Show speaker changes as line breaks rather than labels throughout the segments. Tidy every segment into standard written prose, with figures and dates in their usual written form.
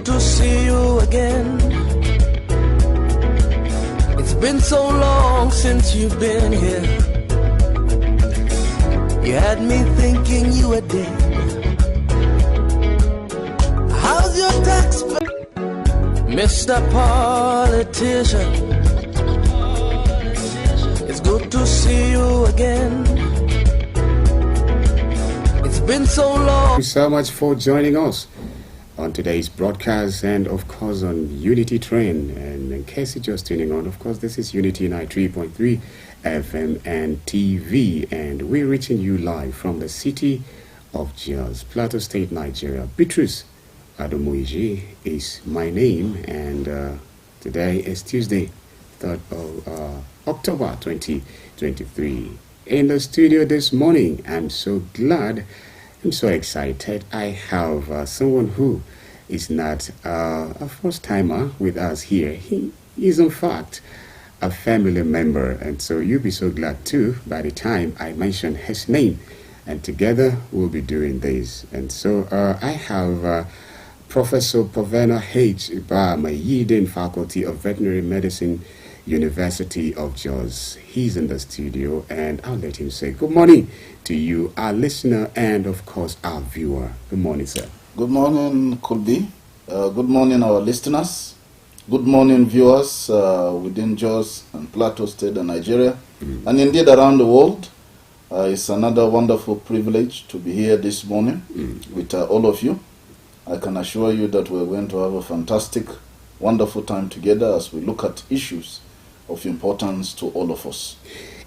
good to see you again. It's been so long since you've been here. You had me thinking you were dead. How's your tax bill, Mr. Politician? It's good to see you again. It's been so long.
Thank you so much for joining us on today's broadcast, and of course on Unity Train. And in case you're just tuning on, of course this is Unity 93.3 FM and TV, and we're reaching you live from the city of Jos, Plateau State, Nigeria. Beatrice Adomuiji is my name, and today is Tuesday, 3rd of October 2023. In the studio this morning, I'm so glad, I'm so excited. I have someone who is not a first-timer with us here. He is in fact a family member, and so you'll be so glad too by the time I mention his name, and together we'll be doing this. And so I have Professor Pavena H. Mayiden, Faculty of Veterinary Medicine, University of Jos. He's in the studio, and I'll let him say good morning to you, our listener, and of course our viewer. Good morning, sir.
Good morning, Kulbi. Good morning, our listeners. Good morning, viewers within Jos and Plateau State and Nigeria, and indeed around the world. It's another wonderful privilege to be here this morning with all of you. I can assure you that we're going to have a fantastic, wonderful time together as we look at issues of importance to all of us.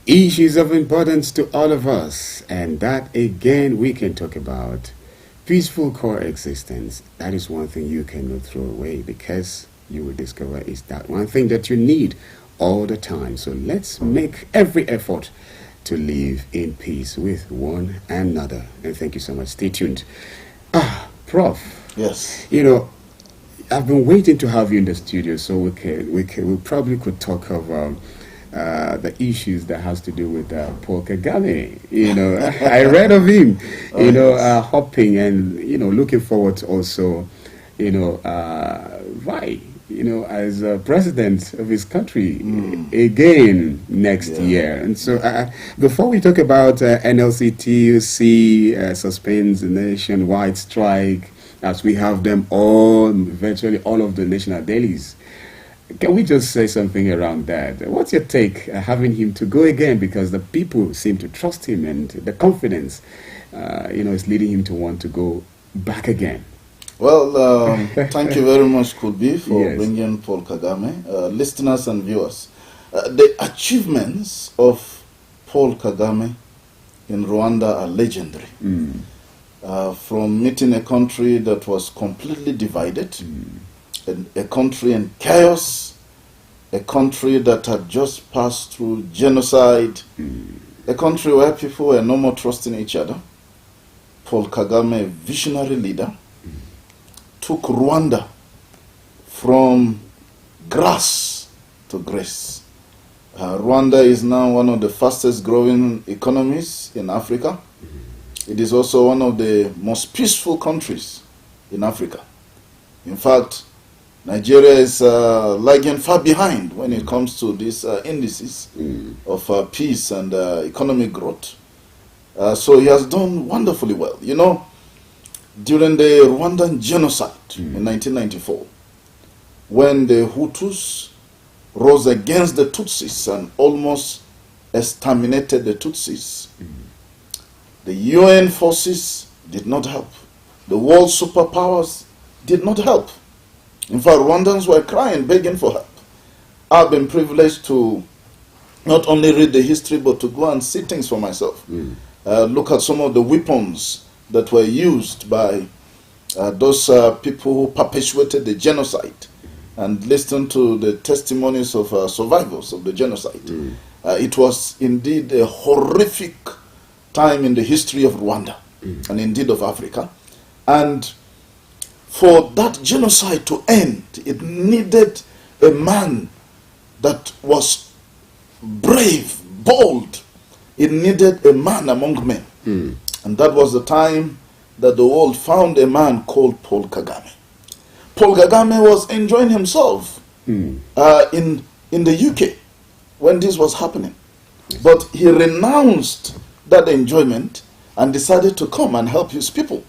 Issues of importance to all of us, and that again we can talk about peaceful coexistence. That is one thing you cannot throw away, because you will discover is that one thing that you need all the time. So let's make every effort to live in peace with one another. And thank you so much. Stay tuned. Prof.
Yes.
You know, I've been waiting to have you in the studio so we probably could talk of the issues that has to do with Paul Kagame. You know, I read of him, hopping and, looking forward to also, as president of his country again next year. And so before we talk about NLC-TUC suspends the nationwide strike, as we have them all, virtually all of the national dailies, can we just say something around that? What's your take having him to go again? Because the people seem to trust him, and the confidence, is leading him to want to go back again.
Well, thank you very much, Kulbi, for bringing Paul Kagame. Listeners and viewers, the achievements of Paul Kagame in Rwanda are legendary. From meeting a country that was completely divided, a country in chaos, a country that had just passed through genocide, a country where people were no more trusting each other. Paul Kagame, a visionary leader, took Rwanda from grass to grace. Rwanda is now one of the fastest growing economies in Africa. It is also one of the most peaceful countries in Africa. In fact, Nigeria is lagging far behind when it comes to these indices of peace and economic growth. So he has done wonderfully well. You know, during the Rwandan genocide in 1994, when the Hutus rose against the Tutsis and almost exterminated the Tutsis, the UN forces did not help. The world superpowers did not help. In fact, Rwandans were crying, begging for help. I've been privileged to not only read the history, but to go and see things for myself. Look at some of the weapons that were used by those people who perpetuated the genocide, and listen to the testimonies of survivors of the genocide. It was indeed a horrific time in the history of Rwanda, and indeed of Africa. And for that genocide to end, it needed a man that was brave, bold. It needed a man among men. And that was the time that the world found a man called Paul Kagame. Paul Kagame was enjoying himself in the UK when this was happening. But he renounced that enjoyment and decided to come and help his people.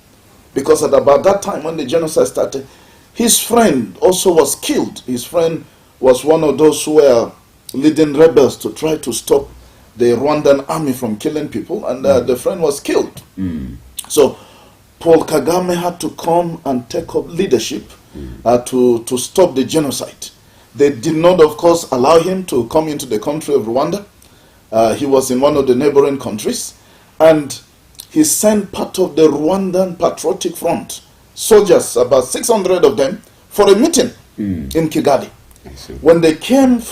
Because at about that time when the genocide started, his friend also was killed. His friend was one of those who were leading rebels to try to stop the Rwandan army from killing people, and the friend was killed. So Paul Kagame had to come and take up leadership to stop the genocide. They did not, of course, allow him to come into the country of Rwanda. He was in one of the neighboring countries, and he sent part of the Rwandan Patriotic Front, soldiers, about 600 of them, for a meeting in Kigali. When they came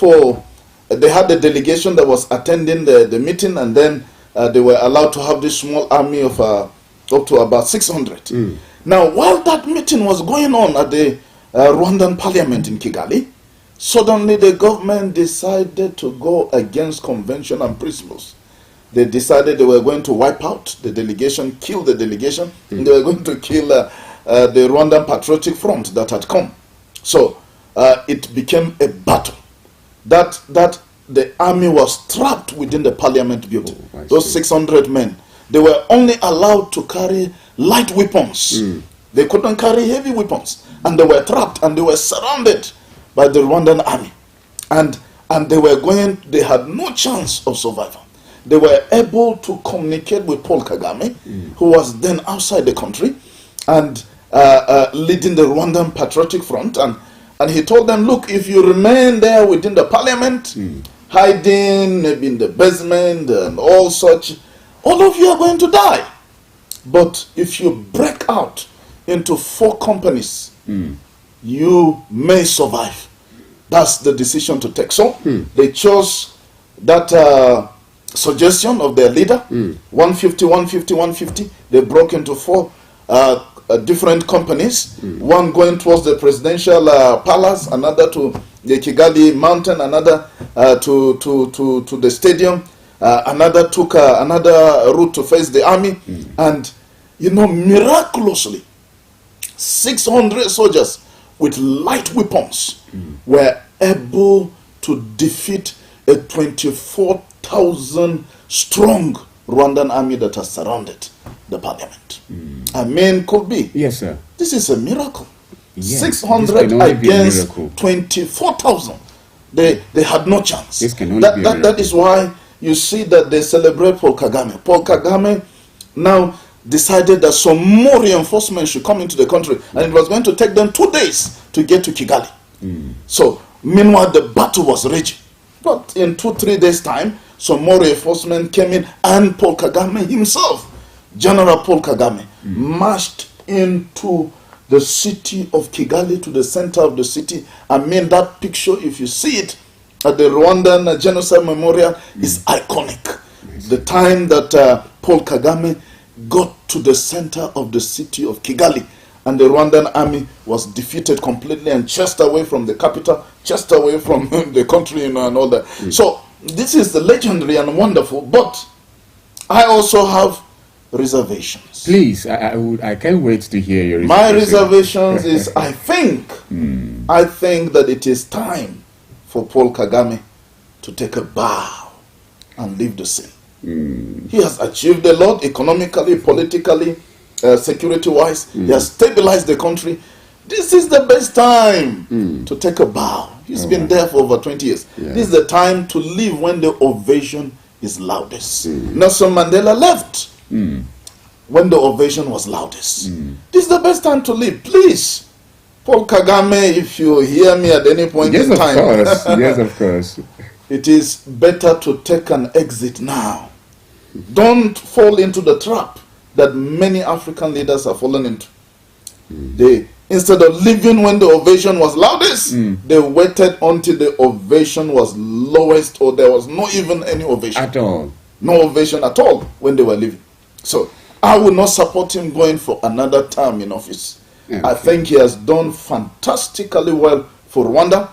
they had a delegation that was attending the meeting, and then they were allowed to have this small army of up to about 600. Now, while that meeting was going on at the Rwandan parliament in Kigali, suddenly the government decided to go against convention and principles. They decided they were going to wipe out the delegation, kill the delegation, and they were going to kill the Rwandan Patriotic Front that had come. So it became a battle. That the army was trapped within the parliament building. Those 600 men, they were only allowed to carry light weapons. They couldn't carry heavy weapons, and they were trapped and they were surrounded by the Rwandan army, and they had no chance of survival. They were able to communicate with Paul Kagame, who was then outside the country and leading the Rwandan Patriotic Front, and he told them, look, if you remain there within the parliament, hiding maybe in the basement and all such, all of you are going to die. But if you break out into 4 companies, you may survive. That's the decision to take. So they chose that suggestion of their leader, 150, 150, 150. They broke into 4 different companies, one going towards the presidential palace, another to the Kigali mountain, another to the stadium, another took another route to face the army, and miraculously 600 soldiers with light weapons were able to defeat a 24,000 strong Rwandan army that has surrounded the parliament. I mean, could be.
Yes, sir.
This is a miracle.
Yes,
600 against 24,000. They had no chance.
This can only be a miracle.
That is why you see that they celebrate Paul Kagame. Paul Kagame now decided that some more reinforcements should come into the country, and it was going to take them 2 days to get to Kigali. So, meanwhile, the battle was raging. But in 2-3 days' time, some more reinforcements came in, and Paul Kagame himself, General Paul Kagame, marched into the city of Kigali, to the center of the city. I mean, that picture, if you see it at the Rwandan Genocide Memorial, is iconic. The time that Paul Kagame got to the center of the city of Kigali, and the Rwandan army was defeated completely and chased away from the capital, chased away from the country, and all that. So this is the legendary and wonderful, but I also have reservations.
Please, I can't wait to hear your reservations.
My reservations is I think that it is time for Paul Kagame to take a bow and leave the scene. He has achieved a lot economically, politically, security-wise. He has stabilized the country. This is the best time to take a bow. He's been there for over 20 years. This is the time to leave when the ovation is loudest. Nelson Mandela left when the ovation was loudest. This is the best time to leave. Please, Paul Kagame, if you hear me at any point in time.
Yes, of course.
It is better to take an exit now. Don't fall into the trap that many African leaders have fallen into. They, instead of leaving when the ovation was loudest, they waited until the ovation was lowest, or there was not even any ovation.
At all.
No ovation at all when they were leaving. So I will not support him going for another term in office. Okay. I think he has done fantastically well for Rwanda,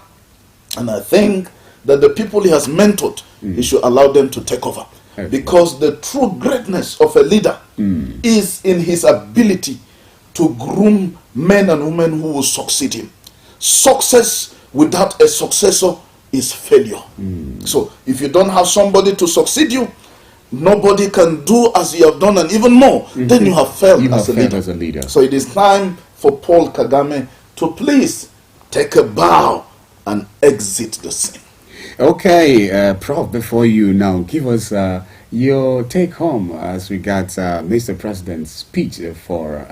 and I think that the people he has mentored, he should allow them to take over. Okay. Because the true greatness of a leader is in his ability to groom men and women who will succeed him. Success without a successor is failure. So if you don't have somebody to succeed you, nobody can do as you have done and even more. Then you have failed, as a leader. So it is time for Paul Kagame to please take a bow and exit the scene.
Okay, Prof, before you now give us your take home as regards Mr. President's speech for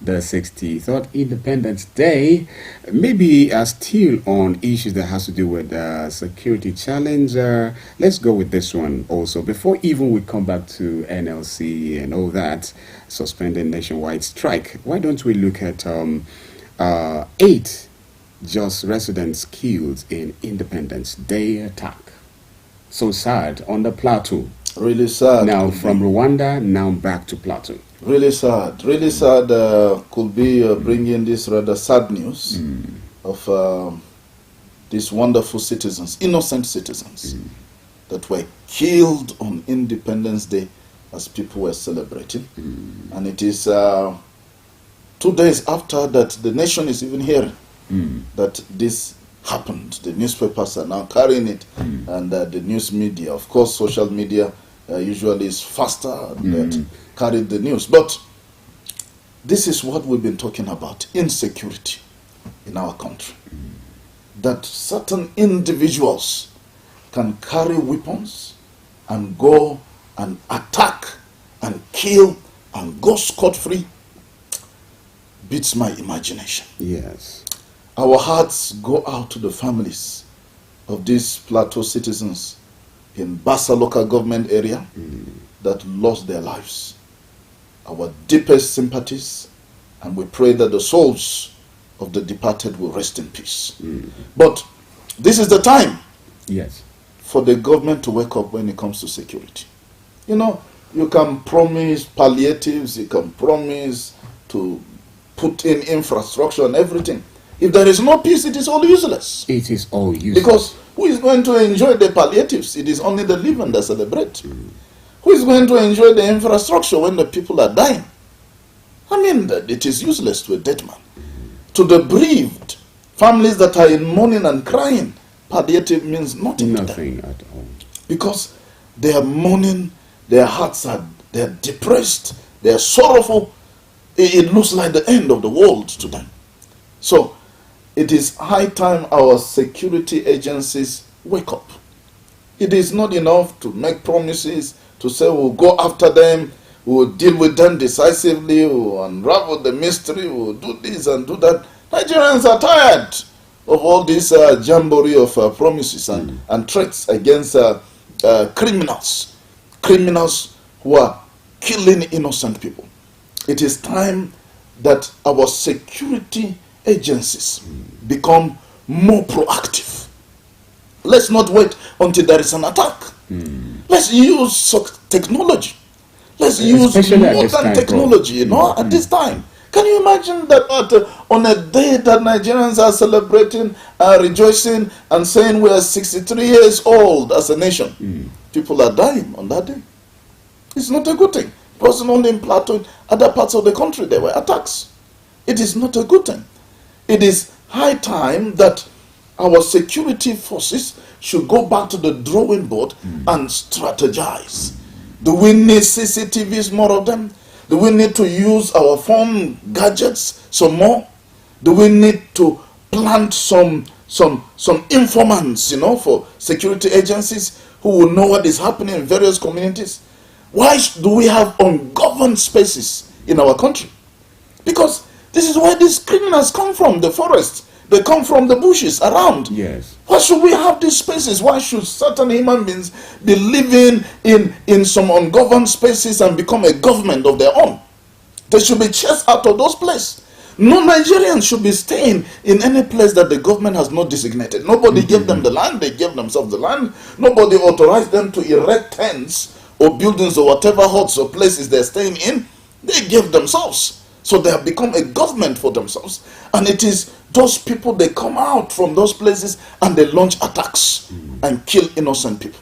the 63rd Independence Day, maybe still on issues that has to do with security challenge. Let's go with this one also. Before even we come back to NLC and all that, suspending nationwide strike, why don't we look at 8 Jos residents killed in Independence Day attack? So sad on the Plateau.
Really sad.
Now from Rwanda, now back to Plateau.
Really sad. Really sad. Could be bringing this rather sad news of these wonderful citizens, innocent citizens, that were killed on Independence Day as people were celebrating. And it is 2 days after that the nation is even hearing that this happened. The newspapers are now carrying it, and the news media, of course, social media usually is faster that carried the news. But this is what we've been talking about: insecurity in our country. That certain individuals can carry weapons and go and attack and kill and go scot-free beats my imagination.
Yes.
Our hearts go out to the families of these Plateau citizens in Bassa local government area that lost their lives. Our deepest sympathies, and we pray that the souls of the departed will rest in peace. But this is the time for the government to wake up when it comes to security. You know, you can promise palliatives, you can promise to put in infrastructure and everything. If there is no peace, it is all useless.
It is all useless.
Because who is going to enjoy the palliatives? It is only the living that celebrate. Who is going to enjoy the infrastructure when the people are dying? I mean, it is useless to a dead man. To the bereaved, families that are in mourning and crying, palliative means nothing to them.
At all.
Because they are mourning, their hearts are depressed, they are sorrowful. It looks like the end of the world to them. So, it is high time our security agencies wake up. It is not enough to make promises, to say we'll go after them, we'll deal with them decisively, we'll unravel the mystery, we'll do this and do that. Nigerians are tired of all this jamboree of promises and threats against criminals who are killing innocent people. It is time that our security agencies become more proactive. Let's not wait until there is an attack. Let's use technology. Let's use modern technology, at this time. Can you imagine that on a day that Nigerians are celebrating, rejoicing, and saying we are 63 years old as a nation, people are dying on that day? It's not a good thing. It wasn't only in Plateau, other parts of the country there were attacks. It is not a good thing. It is high time that our security forces should go back to the drawing board and strategize. Do we need CCTVs, more of them? Do we need to use our phone gadgets some more? Do we need to plant some informants, for security agencies who will know what is happening in various communities? Why do we have ungoverned spaces in our country? Because this is where these criminals come from, the forests. They come from the bushes around.
Yes.
Why should we have these spaces? Why should certain human beings be living in some ungoverned spaces and become a government of their own? They should be chased out of those places. No Nigerians should be staying in any place that the government has not designated. Nobody gave them the land. They gave themselves the land. Nobody authorized them to erect tents or buildings or whatever huts or places they're staying in. They gave themselves. So they have become a government for themselves. And it is those people, they come out from those places and they launch attacks and kill innocent people.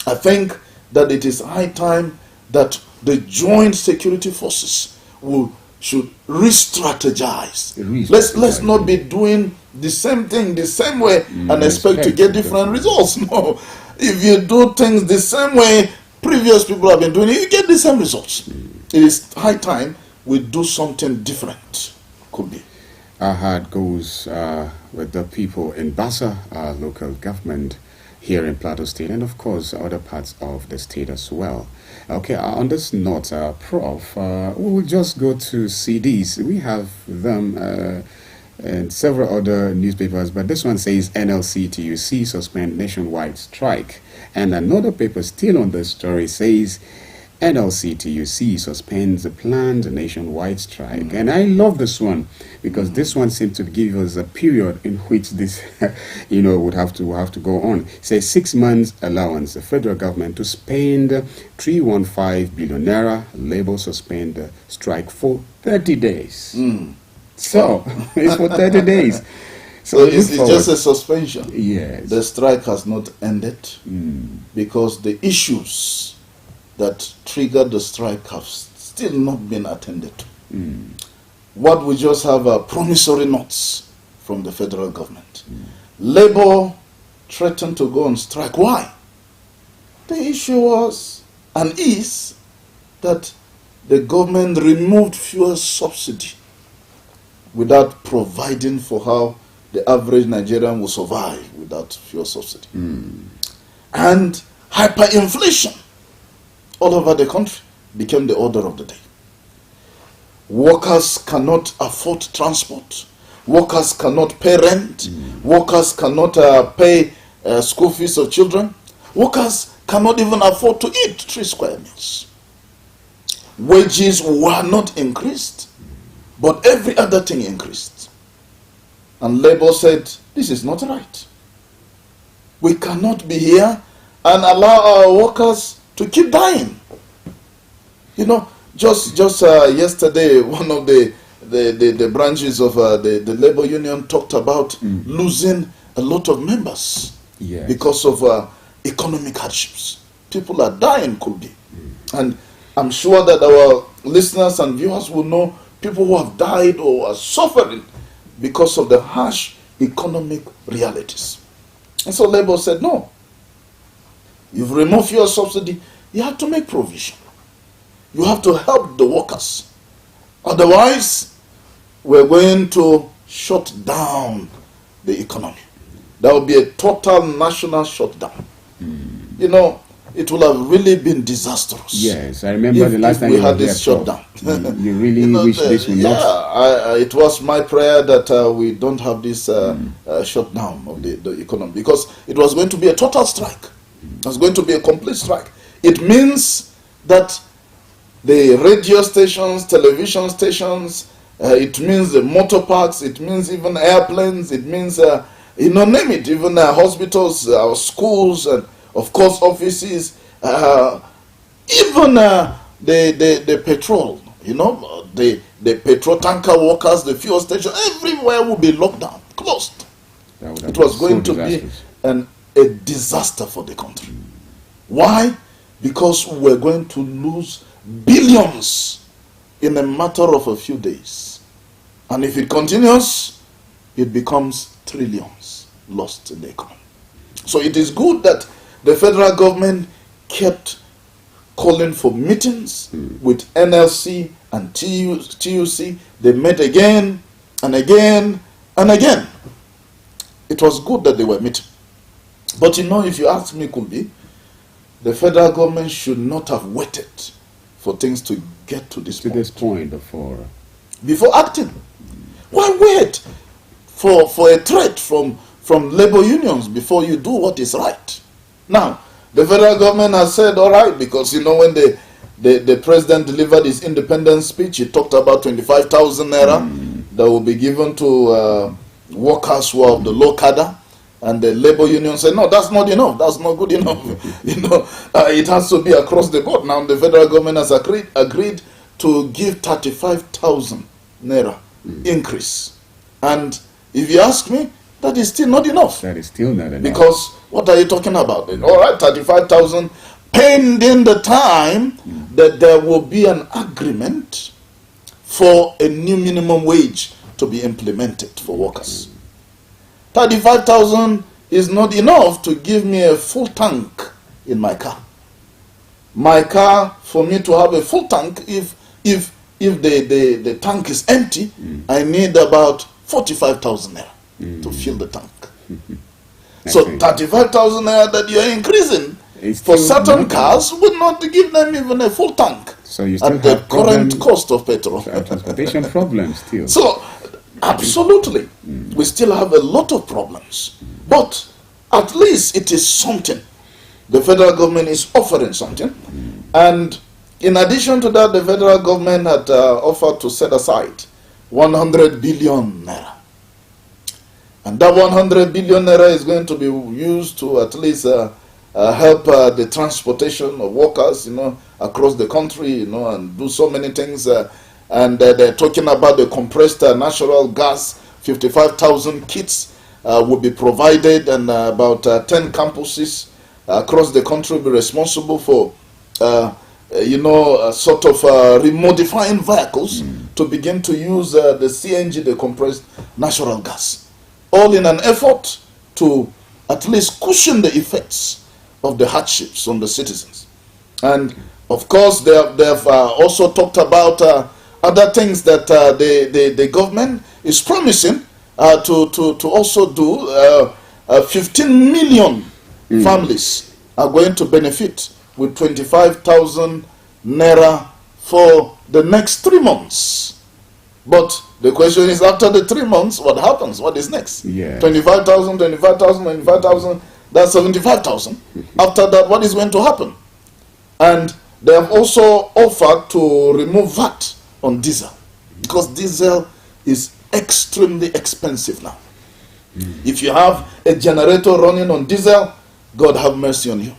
I think that it is high time that the joint security forces will should re-strategize. Let's not be doing the same thing the same way and expect to get different results. No. If you do things the same way previous people have been doing it, you get the same results. It is high time we do something different. Could be.
Our heart goes with the people in Basa, our local government here in Plateau State, and of course other parts of the state as well. Okay, on this note, Prof, we will just go to CDs. We have them and several other newspapers, but this one says NLC TUC suspend nationwide strike. And another paper still on this story says NLC TUC suspends a planned nationwide strike. And I love this one because this one seems to give us a period in which this would have to go on. It says 6 months allowance, the federal government to spend 315 billion naira, labor suspend strike for 30 days. So it's for 30 days.
So it's just a suspension.
Yes.
The strike has not ended because the issues that triggered the strike have still not been attended to. What we just have are promissory notes from the federal government. Labor threatened to go on strike. Why? The issue was and is that the government removed fuel subsidy without providing for how the average Nigerian will survive without fuel subsidy. And hyperinflation all over the country became the order of the day. Workers cannot afford transport. Workers cannot pay rent. Workers cannot pay school fees of children. Workers cannot even afford to eat 3 square meals. Wages were not increased, but every other thing increased. And Labour said, this is not right. We cannot be here and allow our workers to keep dying. Just yesterday, one of the branches of the Labour Union talked about losing a lot of members because of economic hardships. People are dying, could be. And I'm sure that our listeners and viewers will know people who have died or are suffering because of the harsh economic realities. And so Labour said, no, you've removed your subsidy, you have to make provision. You have to help the workers. Otherwise, we're going to shut down the economy. That will be a total national shutdown. It will have really been disastrous.
Yes, I remember the last time
we had this shutdown.
You really wish this would not.
It was my prayer that we don't have this shutdown of the economy, because it was going to be a total strike. It was going to be a complete strike. It means that the radio stations, television stations, it means the motor parks, it means even airplanes, it means, name it, even hospitals, our schools, and of course offices, even the petrol, the petrol tanker workers, the fuel station, everywhere will be locked down, closed. It was going to be a disaster for the country. Why? Because we're going to lose billions in a matter of a few days. And if it continues, it becomes trillions lost in the economy. So it is good that the federal government kept calling for meetings with NLC and TUC. They met again and again and again. It was good that they were meeting. But if you ask me, Kumbi, the federal government should not have waited for things to get to this point before acting. Why wait for a threat from labor unions before you do what is right? Now, the federal government has said, all right, because when the president delivered his independence speech, he talked about 25,000 naira that will be given to workers who are of the low cadre. And the labor union said, no, that's not enough. That's not good enough. It has to be across the board. Now the federal government has agreed to give 35,000 naira increase. And if you ask me, that is still not enough.
That is still not enough. Because
what are you talking about? All right, 35,000, pending the time that there will be an agreement for a new minimum wage to be implemented for workers. 35,000 is not enough to give me a full tank in my car. My car, for me to have a full tank, if the tank is empty, I need about 45,000 naira to fill the tank. So 35,000 naira that you are increasing for certain cars would not give them even a full tank.
So you still
at the current cost of petrol.
Transportation problems still.
So absolutely, we still have a lot of problems. But at least it is something. The federal government is offering something. And in addition to that, the federal government had offered to set aside 100 billion naira. And that 100 billion naira is going to be used to at least help the transportation of workers, across the country, and do so many things. And they're talking about the compressed natural gas. 55,000 kits will be provided, and about 10 campuses across the country will be responsible for, sort of remodifying vehicles to begin to use the CNG, the compressed natural gas, all in an effort to at least cushion the effects of the hardships on the citizens. And of course, they have also talked about other things that the government is promising to also do. 15 million families are going to benefit with 25,000 naira for the next 3 months. But the question is, after the 3 months, what happens? What is next?
Yeah.
25,000, 25,000, 25,000, that's 75,000. After that, what is going to happen? And they have also offered to remove VAT on diesel, because diesel is extremely expensive now. If you have a generator running on diesel, God have mercy on you.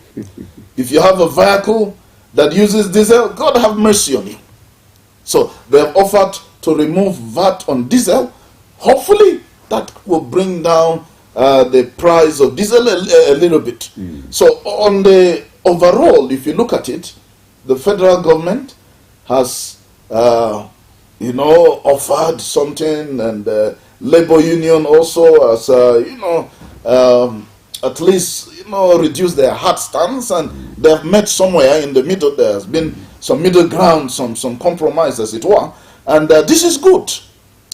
If you have a vehicle that uses diesel, God have mercy on you. So they have offered to remove VAT on diesel. Hopefully that will bring down the price of diesel a little bit. So on the overall, if you look at it, the federal government has offered something, and the labor union also has at least reduced their hard stance, and they have met somewhere in the middle. There has been some middle ground, some compromise, as it were, and this is good.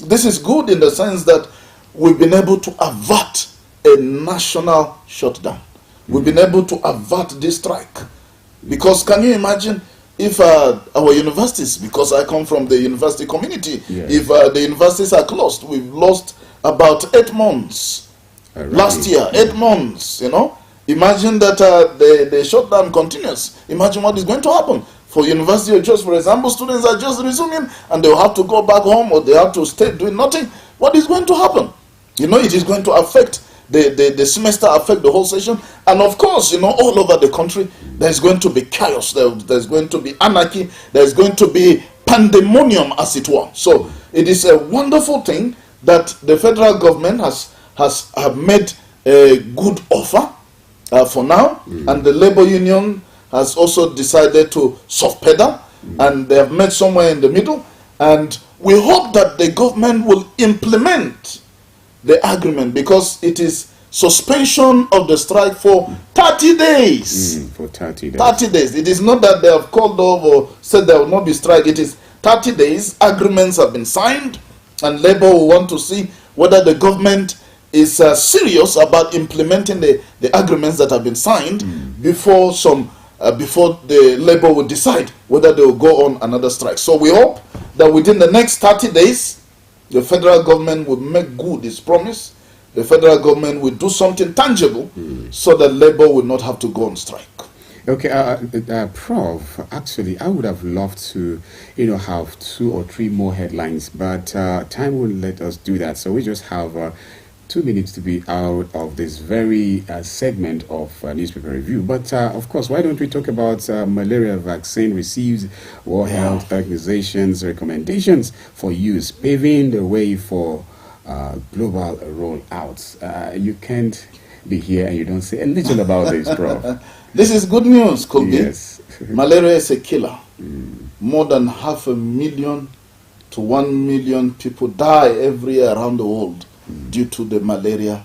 This is good in the sense that we've been able to avert a national shutdown. We've been able to avert this strike. Because can you imagine if our universities, because I come from the university community, if the universities are closed, we've lost about 8 months. Last year, 8 months, Imagine that the shutdown continues. Imagine what is going to happen. For university or just, for example, students are just resuming and they'll have to go back home, or they have to stay doing nothing. What is going to happen? It is going to affect the semester, affect the whole session. And of course, all over the country, there's going to be chaos. There's going to be anarchy. There's going to be pandemonium, as it were. So it is a wonderful thing that the federal government has made a good offer for now. And the labor union has also decided to soft pedal, and they have met somewhere in the middle. And we hope that the government will implement the agreement, because it is suspension of the strike for 30 days.
For 30 days. 30
days. It is not that they have called off or said there will not be strike. It is 30 days. Agreements have been signed, and Labour will want to see whether the government is serious about implementing the agreements that have been signed before the Labour will decide whether they will go on another strike. So we hope that within the next 30 days, the federal government will make good its promise. The federal government will do something tangible so that Labour will not have to go on strike.
Okay, Prof, actually, I would have loved to, have 2 or 3 more headlines, but time won't let us do that. So we just have 2 minutes to be out of this very segment of newspaper review. But of course, why don't we talk about malaria vaccine receives World Health Organization's recommendations for use, paving the way for global rollout. You can't be here and you don't say a little about this, Prof.
This is good news, Colby.
Yes.
Malaria is a killer. More than 500,000 to 1 million people die every year around the world due to the malaria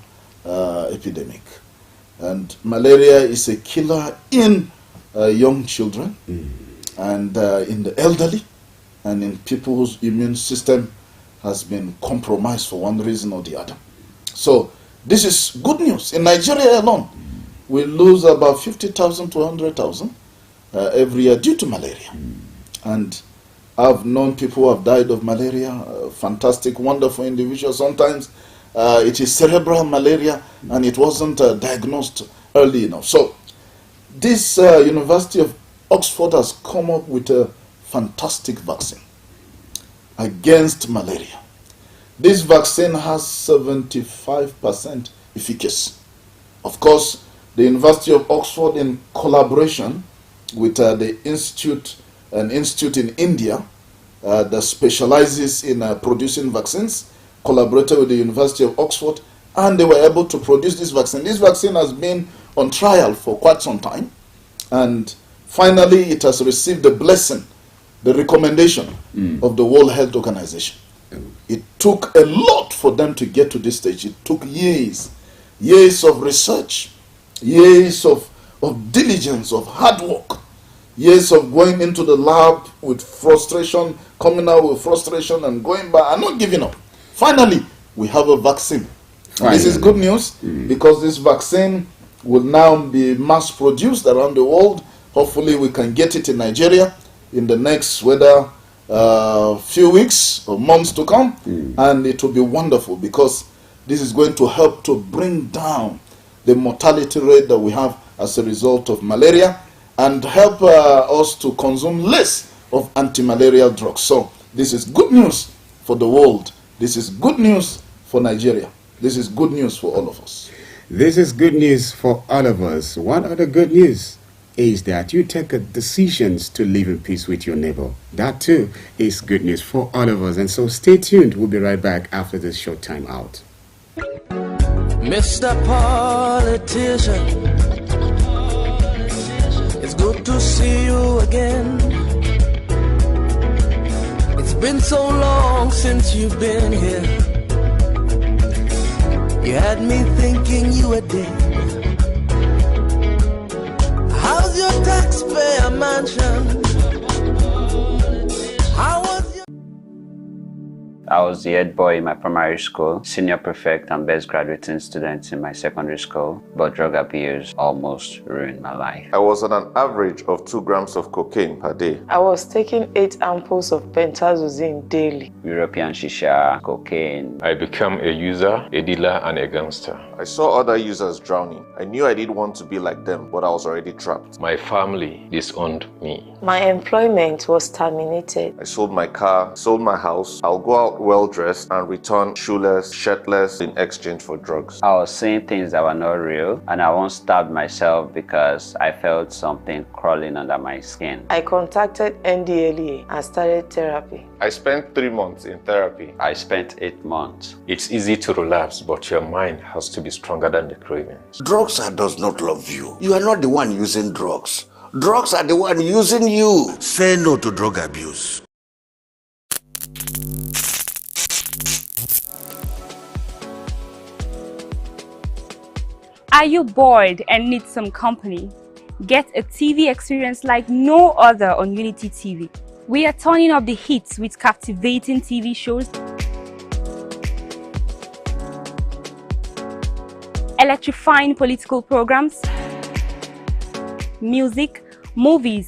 epidemic. And malaria is a killer in young children and in the elderly and in people whose immune system has been compromised for one reason or the other. So this is good news. In Nigeria alone, we lose about 50,000 to 100,000 every year due to malaria. And I've known people who have died of malaria, fantastic, wonderful individuals. Sometimes it is cerebral malaria and it wasn't diagnosed early enough. So this University of Oxford has come up with a fantastic vaccine against malaria. This vaccine has 75% efficacy. Of course, the University of Oxford, in collaboration with the institute, an institute in India that specializes in producing vaccines, collaborated with the University of Oxford, and they were able to produce this vaccine. This vaccine has been on trial for quite some time, and finally it has received the blessing, the recommendation of the World Health Organization. It took a lot for them to get to this stage. It took years of research, years of diligence, of hard work, years of going into the lab with frustration, coming out with frustration and going back and not giving up. Finally, we have a vaccine. This is good news because this vaccine will now be mass produced around the world. Hopefully we can get it in Nigeria in the next few weeks or months to come, and it will be wonderful because this is going to help to bring down the mortality rate that we have as a result of malaria and help us to consume less of anti-malarial drugs. So this is good news for the world. This is good news for Nigeria. This is good news for all of us.
This is good news for all of us. One other good news is that you take decisions to live in peace with your neighbor. That too is good news for all of us. And so stay tuned. We'll be right back after this short time out.
Mr. Politician, it's good to see you again. It's been so long since you've been here. You had me thinking you were dead. How's your taxpayer mansion? How was your...
I was the head boy in my primary school, senior prefect and best graduating student in my secondary school, but drug abuse almost ruined my life.
I was on an average of 2 grams of cocaine per day.
I was taking 8 ampoules of pentazosine daily.
European shisha, cocaine.
I became a user, a dealer, and a gangster.
I saw other users drowning. I knew I didn't want to be like them, but I was already trapped.
My family disowned me.
My employment was terminated.
I sold my car, sold my house. I'll go out well-dressed and return shoeless, shirtless in exchange for drugs.
I was saying things that were not real, and I once stabbed myself because I felt something crawling under my skin.
I contacted NDLEA and started therapy.
I spent 3 months in therapy.
I spent 8 months.
It's easy to relapse, but your mind has to be stronger than the cravings.
Drugs does not love you. You are not the one using drugs. Drugs are the one using you. Say no to drug abuse.
Are you bored and need some company? Get a TV experience like no other on Unity TV. We are turning up the hits with captivating TV shows, electrifying political programs, music, movies,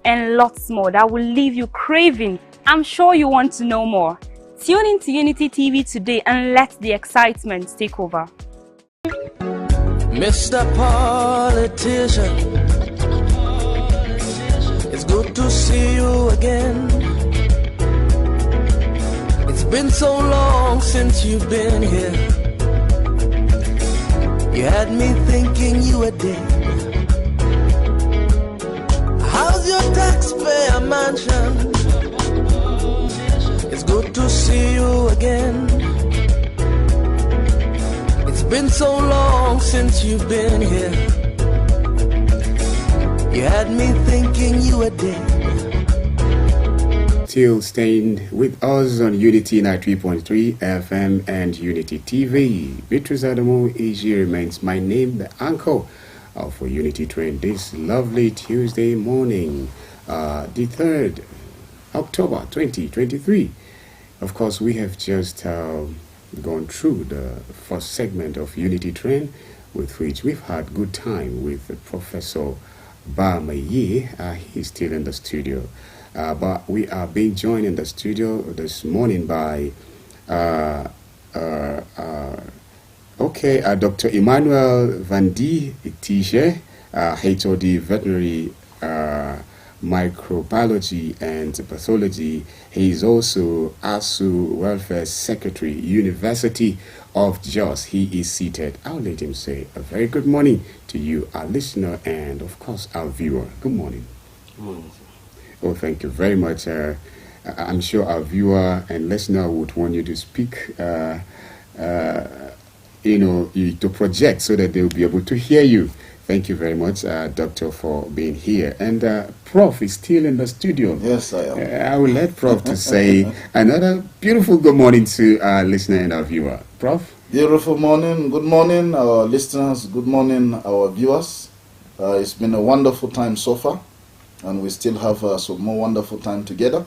and lots more that will leave you craving. I'm sure you want to know more. Tune into Unity TV today and let the excitement take over.
Mr. Politician, it's good to see you again. It's been so long since you've been here. You had me thinking you were dead. How's your taxpayer mansion? It's good to see you again. It's been so long since you've been here. You had me thinking you were dead.
Still staying with us on Unity 93.3 FM and Unity TV. Beatrice Adamo Asia remains my name, the anchor for Unity Train this lovely Tuesday morning, the 3rd October 2023. Of course, we have just gone through the first segment of Unity Train, with which we've had good time with Professor Bamaye. He's still in the studio. But we are being joined in the studio this morning by Dr. Emmanuel Van D. Tische, HOD Veterinary Microbiology and Pathology. He is also ASU Welfare Secretary, University of Jos. He is seated. I'll let him say a very good morning to you, our listener, and of course our viewer. Good morning.
Good morning, sir.
Oh, thank you very much. I'm sure our viewer and listener would want you to speak, to project so that they'll be able to hear you. Thank you very much, Doctor, for being here. And Prof is still in the studio.
Yes, I am.
I will let Prof to say another beautiful good morning to our listener and our viewer. Prof?
Beautiful morning. Good morning, our listeners. Good morning, our viewers. It's been a wonderful time so far, and we still have some more wonderful time together.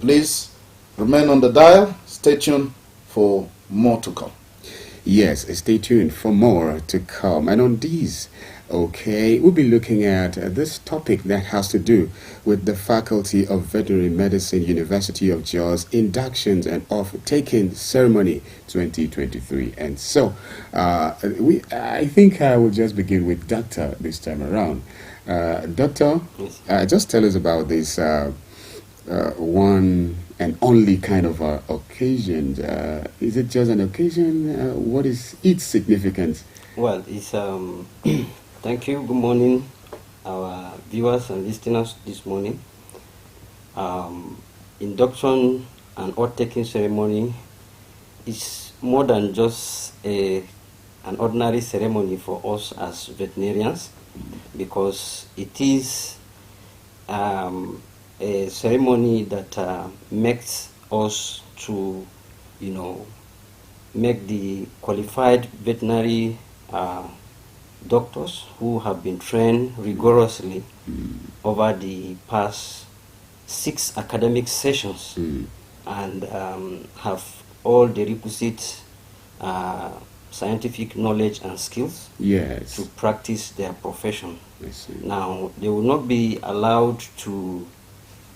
Please remain on the dial. Stay tuned for more to come.
Yes, stay tuned for more to come. And on these, we'll be looking at this topic that has to do with the Faculty of Veterinary Medicine, University of Jos inductions and off-taking ceremony 2023. And so, I think I will just begin with Doctor this time around. Doctor, just tell us about this one and only kind of occasion. Is it just an occasion? What is its significance?
Well, it's thank you. Good morning, our viewers and listeners this morning. Induction and oath-taking ceremony is more than just an ordinary ceremony for us as veterinarians, because it is a ceremony that makes us to, make the qualified veterinary doctors who have been trained rigorously over the past 6 academic sessions and have all the requisite scientific knowledge and skills to practice their profession. Now, they will not be allowed to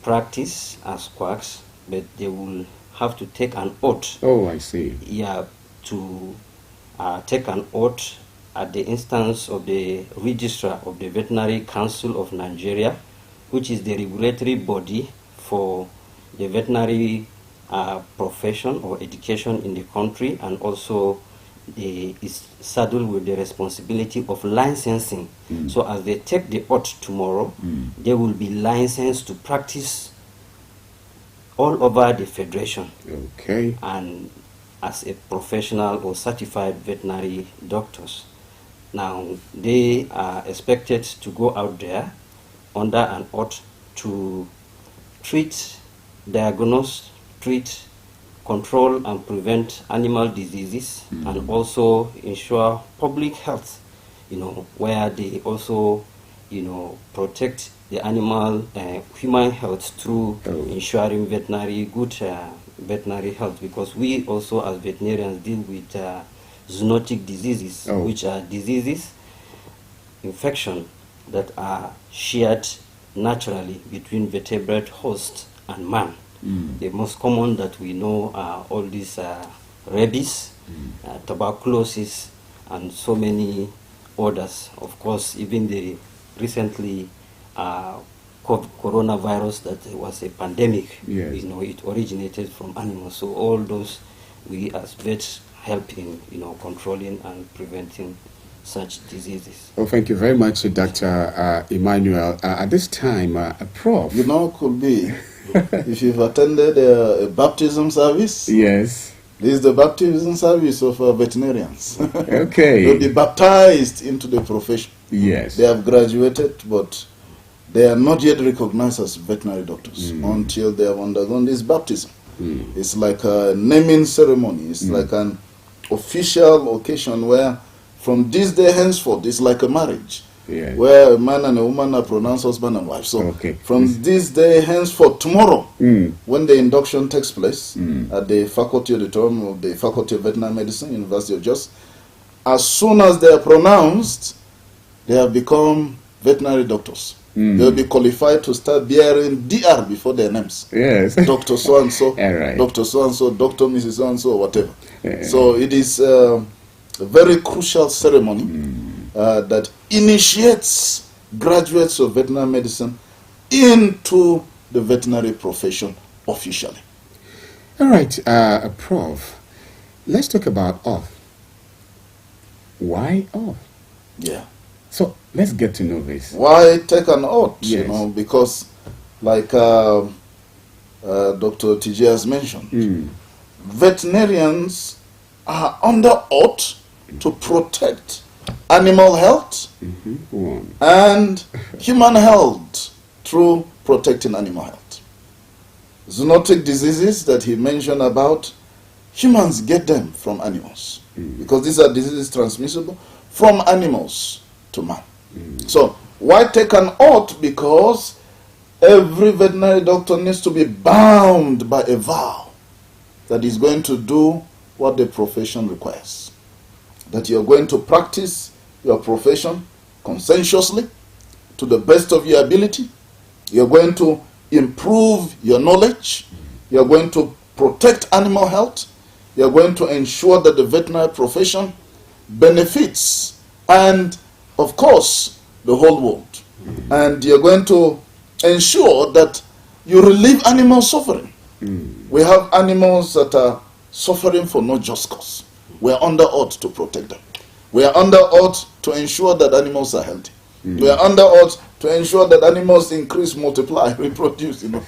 practice as quacks, but they will have to take an oath.
Oh, I see.
Yeah, to take an oath at the instance of the Registrar of the Veterinary Council of Nigeria, which is the regulatory body for the veterinary profession or education in the country, and also is saddled with the responsibility of licensing. So as they take the oath tomorrow, they will be licensed to practice all over the federation.
Okay.
And as a professional or certified veterinary doctors. Now, they are expected to go out there under an oath to treat, diagnose, treat, control and prevent animal diseases, and also ensure public health, where they also, protect the animal, human health through ensuring good veterinary health, because we also as veterinarians deal with zoonotic diseases, which are diseases, infection that are shared naturally between vertebrate host and man. The most common that we know are all these rabies, tuberculosis, and so many others. Of course, even the recently coronavirus that was a pandemic, it originated from animals. So all those we as vets help in controlling and preventing such diseases.
Oh, thank you very much, Dr. Emmanuel. At this time, Prof.
Could be, if you've attended a baptism service,
yes,
this is the baptism service of veterinarians.
Okay.
They'll be baptized into the profession.
Yes.
They have graduated, but they are not yet recognized as veterinary doctors until they have undergone this baptism. It's like a naming ceremony. It's like an official occasion where from this day henceforth, it's like a marriage. Where a man and a woman are pronounced husband and wife. So from this day henceforth, tomorrow, when the induction takes place at the faculty auditorium of the Faculty of Veterinary Medicine, University of Jos, as soon as they are pronounced, they have become veterinary doctors. They'll be qualified to start bearing DR before their names. Yes. Dr. So-and-so, Dr. So-and-so, Dr. Mrs. So-and-so, or whatever. So it is a very crucial ceremony that initiates graduates of veterinary medicine into the veterinary profession officially.
All right, Prof, let's talk about oath. Why oath?
Yeah.
So let's get to know this.
Why take an oath? Yes. You know, because like Dr. TJ has mentioned, veterinarians are under oath to protect animal health and human health through protecting animal health. Zoonotic diseases that he mentioned about, humans get them from animals because these are diseases transmissible from animals to man. So why take an oath? Because every veterinary doctor needs to be bound by a vow that he's going to do what the profession requires. That you're going to practice your profession conscientiously to the best of your ability. You're going to improve your knowledge. You're going to protect animal health. You're going to ensure that the veterinary profession benefits and, of course, the whole world. And you're going to ensure that you relieve animal suffering. We have animals that are suffering for no just cause. We are under oath to protect them. We are under oath to ensure that animals are healthy. We are under oath to ensure that animals increase, multiply, reproduce. You know.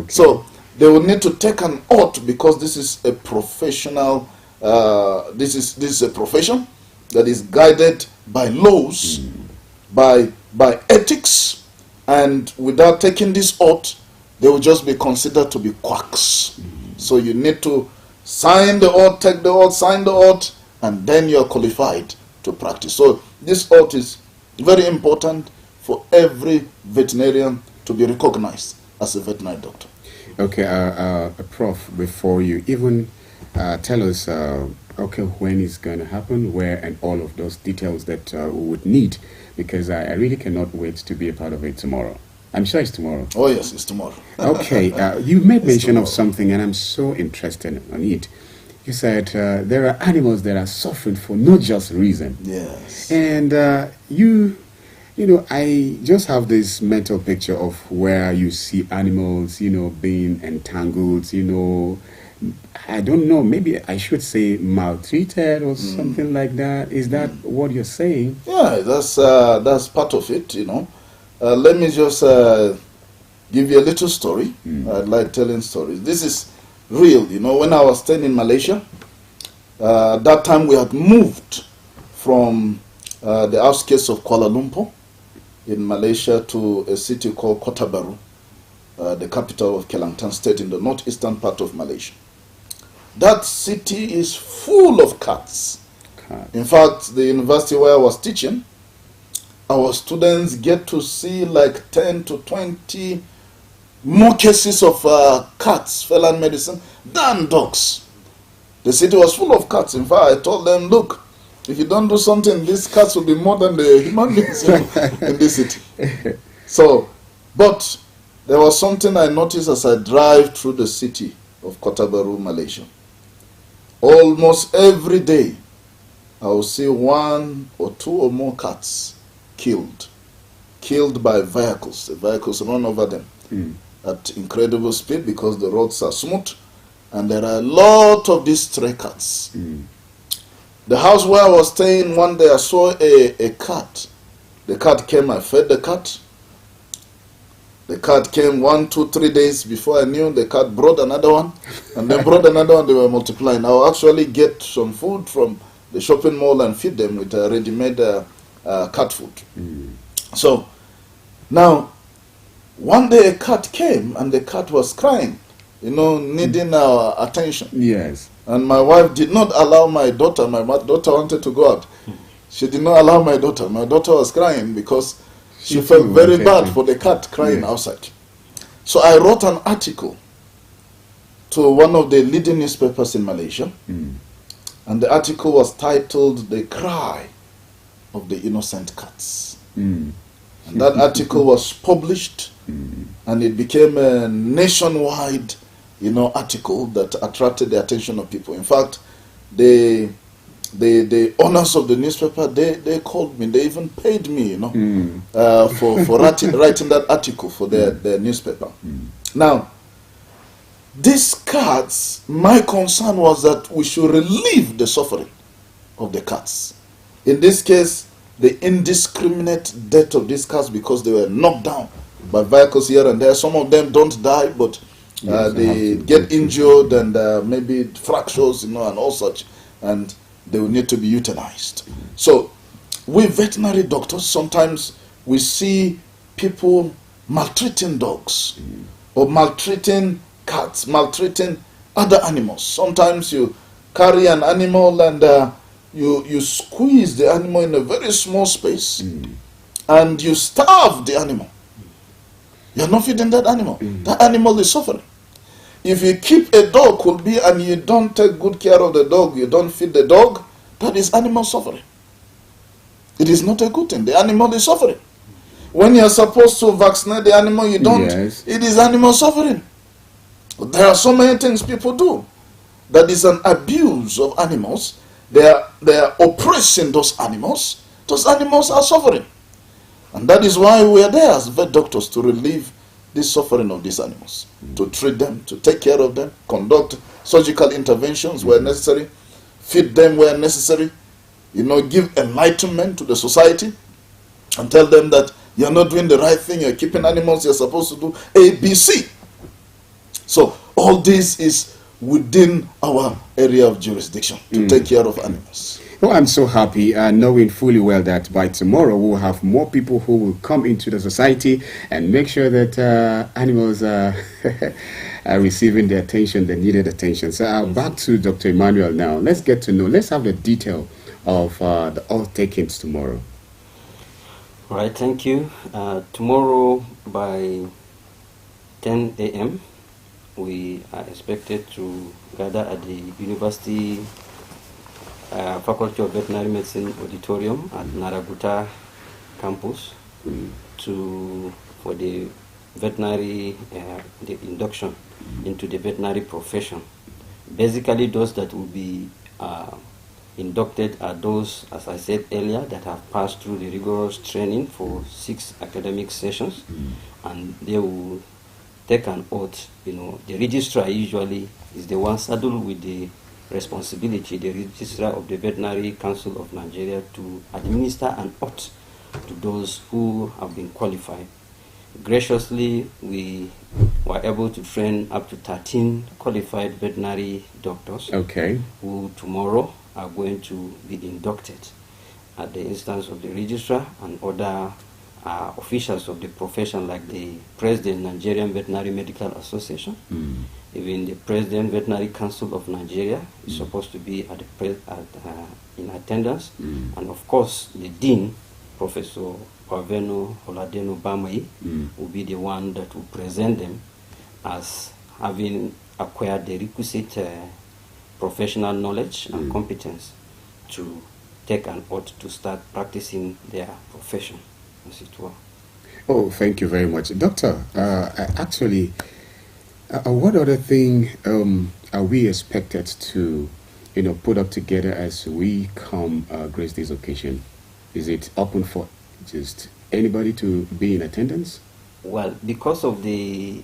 So they will need to take an oath because this is a professional. This is a profession that is guided by laws, by ethics, and without taking this oath, they will just be considered to be quacks. So you need to sign the oath, take the oath, sign the oath, and then you are qualified to practice. So this oath is very important for every veterinarian to be recognized as a veterinary doctor.
Okay, Prof, before you even tell us, okay, when it's going to happen, where, and all of those details that we would need, because I really cannot wait to be a part of it tomorrow. I'm sure it's tomorrow.
Oh, yes, it's tomorrow.
Okay, you made mention of something, and I'm so interested in it. You said there are animals that are suffering for no just reason.
Yes.
And you know, I just have this mental picture of where you see animals, you know, being entangled, you know, I don't know, maybe I should say maltreated or something like that. Is that what you're saying?
Yeah, that's part of it, you know. Let me just give you a little story. I like telling stories. This is real, you know. When I was staying in Malaysia, that time we had moved from the outskirts of Kuala Lumpur in Malaysia to a city called Kota Baru, the capital of Kelantan State in the northeastern part of Malaysia. That city is full of cats. In fact, the university where I was teaching, our students get to see like 10 to 20 more cases of cats, feline medicine, than dogs. The city was full of cats. In fact, I told them, look, if you don't do something, these cats will be more than the human beings in this city. So, but there was something I noticed as I drive through the city of Kota Baru, Malaysia. Almost every day, I will see one or two or more cats killed by vehicles. The vehicles run over them at incredible speed because the roads are smooth, and there are a lot of these stray cats. The house where I was staying, one day I saw a cat. The cat came, I fed the cat. The cat came 1, 2, 3 days before I knew. The cat brought another one, and then brought another one. They were multiplying. I'll actually get some food from the shopping mall and feed them with ready-made cat food. So now One day a cat came and the cat was crying, needing our attention.
Yes.
And my wife did not allow my daughter wanted to go out. She did not allow my daughter. My daughter was crying because she felt very bad for the cat crying outside. So I wrote an article to one of the leading newspapers in Malaysia. And the article was titled "The Cry of the Innocent Cats." And that article was published, and it became a nationwide, article that attracted the attention of people. In fact, the owners of the newspaper, they called me. They even paid me, for writing that article for their newspaper. Now, these cats, my concern was that we should relieve the suffering of the cats. In this case, the indiscriminate death of these cats because they were knocked down by vehicles here and there. Some of them don't die, but they get injured and maybe fractures, and all such, and they will need to be euthanized. So, we veterinary doctors, sometimes we see people maltreating dogs or maltreating cats, maltreating other animals. Sometimes you carry an animal and you squeeze the animal in a very small space and you starve the animal. You're not feeding that animal. That animal is suffering. If you keep a dog and you don't take good care of the dog, you don't feed the dog, that is animal suffering. It is not a good thing. The animal is suffering. When you're supposed to vaccinate the animal, you don't. Yes. It is animal suffering. There are so many things people do that is an abuse of animals. They are oppressing those animals. Those animals are suffering. And that is why we are there as vet doctors, to relieve the suffering of these animals, to treat them, to take care of them, conduct surgical interventions where necessary, feed them where necessary, give enlightenment to the society and tell them that you're not doing the right thing, you're keeping animals, you're supposed to do A, B, C. So all this is within our area of jurisdiction, to take care of animals.
Oh, I'm so happy knowing fully well that by tomorrow we'll have more people who will come into the society and make sure that animals are receiving the attention, the needed attention. So back to Dr. Emmanuel now. Let's have the detail of the all-takings tomorrow.
All right, thank you. Tomorrow by 10 a.m., we are expected to gather at the University Faculty of Veterinary Medicine Auditorium at Naraguta campus for the veterinary, the induction into the veterinary profession. Basically, those that will be inducted are those, as I said earlier, that have passed through the rigorous training for 6 academic sessions, and they will take an oath. The registrar usually is the one saddled with the responsibility, the registrar of the Veterinary Council of Nigeria, to administer an oath to those who have been qualified. Graciously, we were able to train up to 13 qualified veterinary doctors, who tomorrow are going to be inducted at the instance of the registrar and other officials of the profession, like the President, Nigerian Veterinary Medical Association. Even the President, Veterinary Council of Nigeria is supposed to be in attendance. And of course, the Dean, Professor Paveno Oladeno Bamai, will be the one that will present them as having acquired the requisite professional knowledge and competence to take an oath to start practicing their profession, as it were.
Oh, thank you very much. Doctor, actually, what other thing are we expected to, put up together as we come grace this occasion? Is it open for just anybody to be in attendance?
Well, because of the,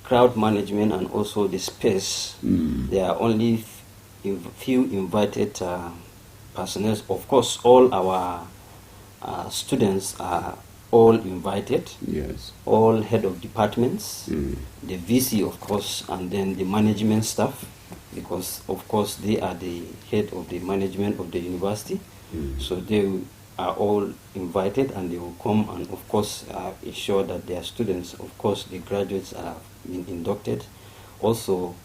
crowd management and also the space, there are only few invited personnel. Of course, all our students are all invited.
Yes.
All head of departments, the VC, of course, and then the management staff, because, of course, they are the head of the management of the university. So they are all invited, and they will come and, of course, ensure that their students, of course, the graduates, are being inducted. Also,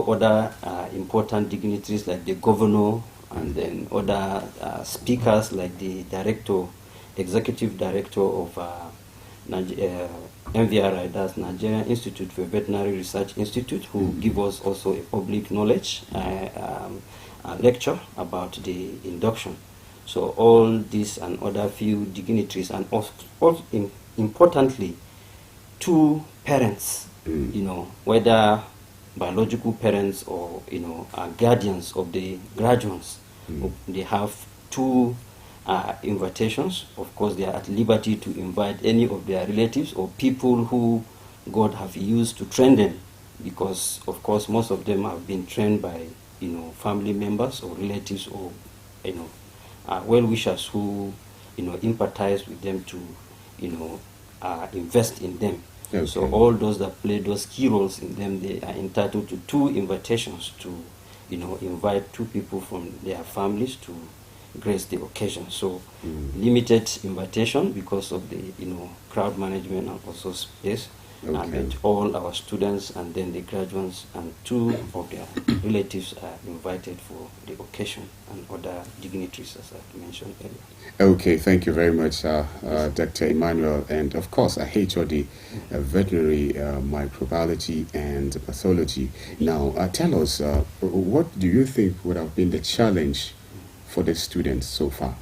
other important dignitaries like the governor, and then other speakers like the executive director of MVRI, that's Nigerian Institute for Veterinary Research Institute, who give us also a public knowledge lecture about the induction. So all these and other few dignitaries, and also importantly, 2 parents, whether biological parents or guardians of the graduates. They have 2 invitations. Of course, they are at liberty to invite any of their relatives or people who God have used to train them, because of course most of them have been trained by family members or relatives or well-wishers who empathize with them to invest in them. Okay. So all those that play those key roles in them, they are entitled to 2 invitations to invite 2 people from their families to grace the occasion. So limited invitation because of the crowd management and also space. Okay. And all our students and then the graduates and 2 of their relatives are invited for the occasion, and other dignitaries, as I mentioned earlier.
Okay, thank you very much, Dr. Emmanuel, and of course, HOD, Veterinary Microbiology and Pathology. Now, tell us, what do you think would have been the challenge for the students so far?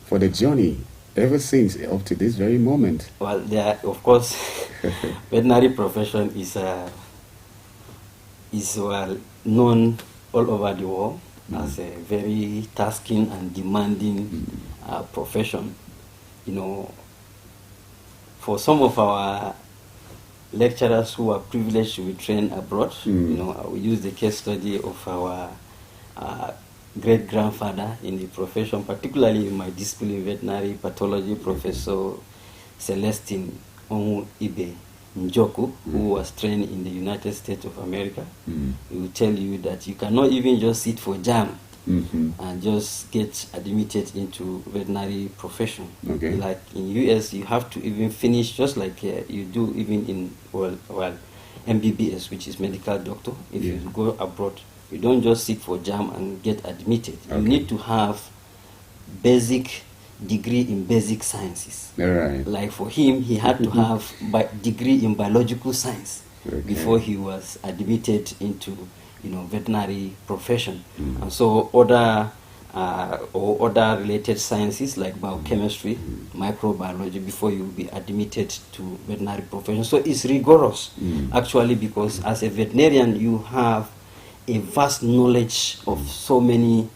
For the journey, ever since up to this very moment?
Well, there, of course, veterinary profession is well known all over the world as a very tasking and demanding profession. For some of our lecturers who are privileged to be trained abroad, I will use the case study of our great-grandfather in the profession, particularly in my discipline, veterinary pathology, Professor Celestine Ibe Njoku, who was trained in the United States of America. He will tell you that you cannot even just sit for JAM and just get admitted into veterinary profession. Okay. Like in US, you have to even finish, just like you do even in MBBS, which is medical doctor. If you go abroad, you don't just sit for JAM and get admitted. Okay. You need to have basic degree in basic sciences. Right. Like for him, he had to have degree in biological science before he was admitted into veterinary profession. And so other related sciences like biochemistry, microbiology, before you will be admitted to veterinary profession. So it's rigorous actually, because as a veterinarian you have a vast knowledge of so many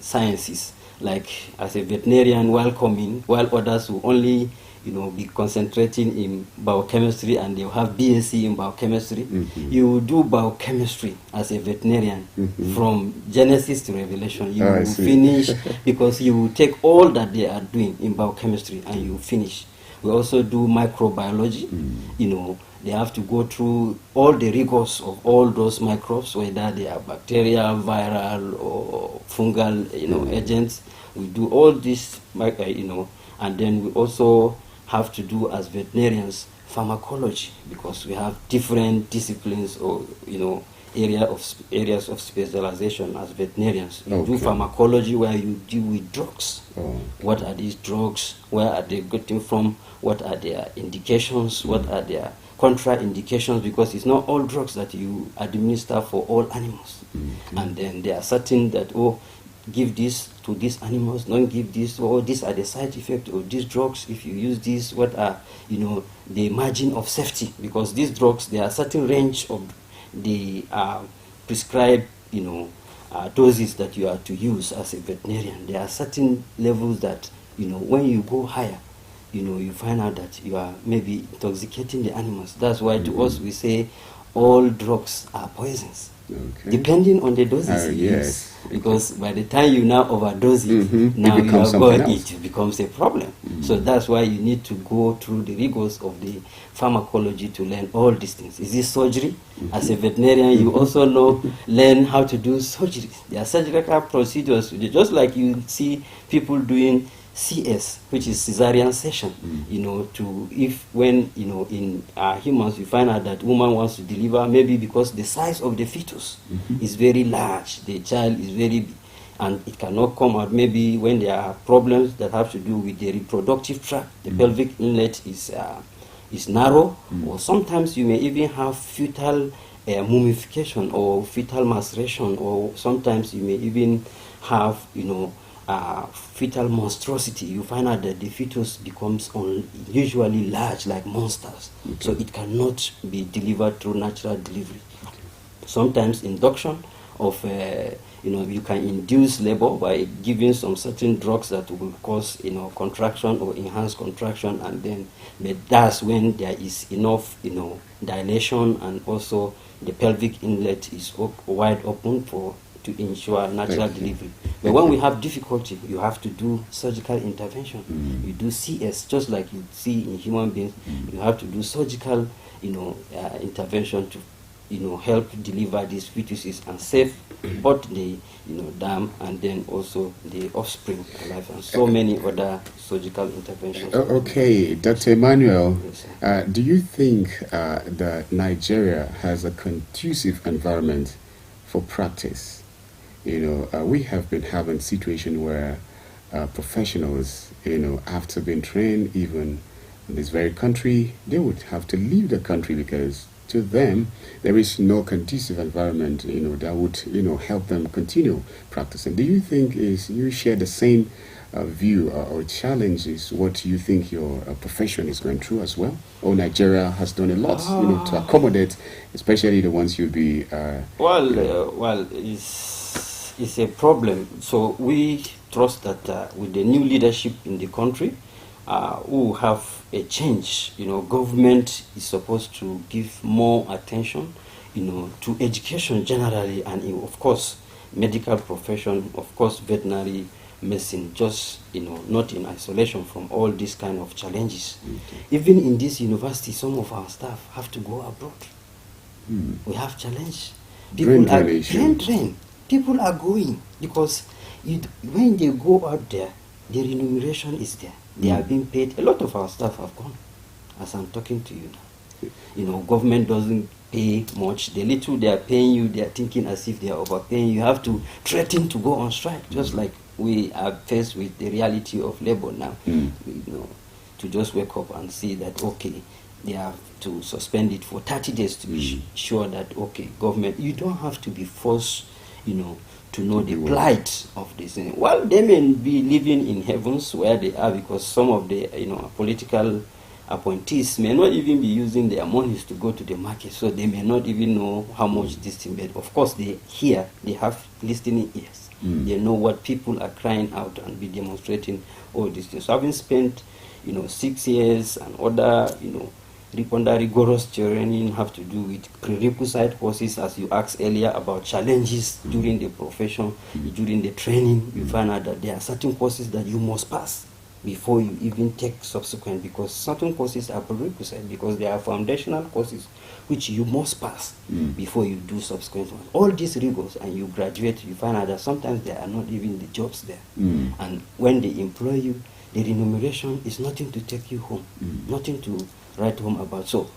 sciences. Like as a veterinarian, while others will only be concentrating in biochemistry and they'll have BSc in biochemistry, you will do biochemistry as a veterinarian from Genesis to Revelation. You will finish because you will take all that they are doing in biochemistry and you will finish. We also do microbiology. They have to go through all the rigors of all those microbes, whether they are bacterial, viral, or fungal, agents. We do all this, and then we also have to do as veterinarians pharmacology, because we have different disciplines or areas of specialization as veterinarians. You do pharmacology, where you deal with drugs. What are these drugs? Where are they getting from? What are their indications? What are their contraindications? Because it's not all drugs that you administer for all animals. And then there are certain that, give this to these animals, don't give this, or these are the side effects of these drugs. If you use this, what are the margin of safety? Because these drugs, there are certain range of the prescribed doses that you are to use as a veterinarian. There are certain levels that when you go higher, you find out that you are maybe intoxicating the animals. That's why to us we say all drugs are poisons, depending on the doses you use. Because by the time you now overdose it, now you are going, it becomes a problem. So that's why you need to go through the rigors of the pharmacology to learn all these things. Is this surgery? As a veterinarian, you also learn how to do surgery. There are surgical procedures, just like you see people doing CS, which is cesarean section. When in humans you find out that woman wants to deliver, maybe because the size of the fetus is very large, the child is very big, and it cannot come out. Maybe when there are problems that have to do with the reproductive tract, the pelvic inlet is narrow, or sometimes you may even have fetal mummification or fetal maceration, or sometimes you may even have fetal monstrosity. You find out that the fetus becomes unusually large, like monsters. So it cannot be delivered through natural delivery. Sometimes induction of you can induce labor by giving some certain drugs that will cause contraction or enhance contraction, and then that's when there is enough dilation, and also the pelvic inlet is wide open to ensure natural delivery. But when we have difficulty, you have to do surgical intervention. You do CS, just like you see in human beings. You have to do surgical intervention to help deliver these fetuses and save both the dam and then also the offspring alive, and so many other surgical interventions.
Okay, Dr. Emmanuel, do you think that Nigeria has a conducive environment for practice? We have been having situation where professionals, after being trained even in this very country, they would have to leave the country because to them there is no conducive environment that would help them continue practicing. Do you think you share the same view or challenge is what you think your profession is going through as well? Or Nigeria has done a lot to accommodate, especially the ones you'll be
it's a problem. So we trust that with the new leadership in the country, we will have a change. Government is supposed to give more attention, to education generally, and of course, medical profession, of course, veterinary medicine, just, not in isolation from all these kind of challenges. Even in this university, some of our staff have to go abroad. We have challenge. People are trained. People are going because when they go out there, the remuneration is there. They are being paid. A lot of our staff have gone, as I'm talking to you now. Government doesn't pay much. The little they are paying you, they are thinking as if they are overpaying. You have to threaten to go on strike, just like we are faced with the reality of labor now. To just wake up and see that, okay, they have to suspend it for 30 days to be sure that, okay, government, you don't have to be forced, to know the plight of this. Well, they may be living in heavens where they are, because some of the political appointees may not even be using their monies to go to the market, so they may not even know how much this thing. But of course, they have listening ears. They know what people are crying out and be demonstrating all these things. So having spent 6 years and other under rigorous training have to do with prerequisite courses, as you asked earlier about challenges during the profession, during the training, you find out that there are certain courses that you must pass before you even take subsequent, because certain courses are prerequisite, because they are foundational courses which you must pass before you do subsequent ones. All these rigors, and you graduate, you find out that sometimes there are not even the jobs there. And when they employ you, the remuneration is nothing to take you home, nothing to write home about. So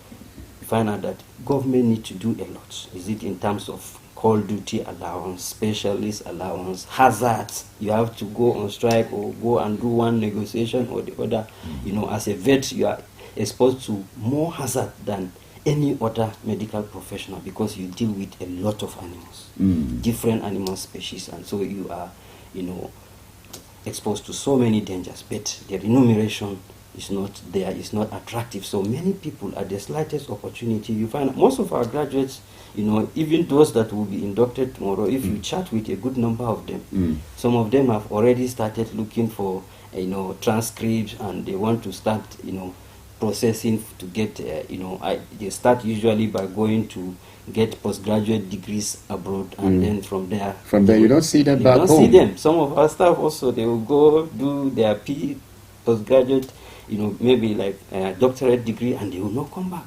you find out that government need to do a lot. Is it in terms of call duty allowance, specialist allowance, hazards? You have to go on strike or go and do one negotiation or the other. As a vet, you are exposed to more hazard than any other medical professional, because you deal with a lot of animals, different animal species, and so you are, exposed to so many dangers. But the remuneration is not there, it's not attractive. So many people, at the slightest opportunity, you find most of our graduates, even those that will be inducted tomorrow, if you chat with a good number of them, some of them have already started looking for transcripts, and they want to start processing to get they start usually by going to get postgraduate degrees abroad, and then from there
you don't see them back home.
See them. Some of our staff also, they will go do their postgraduate, maybe like a doctorate degree, and they will not come back.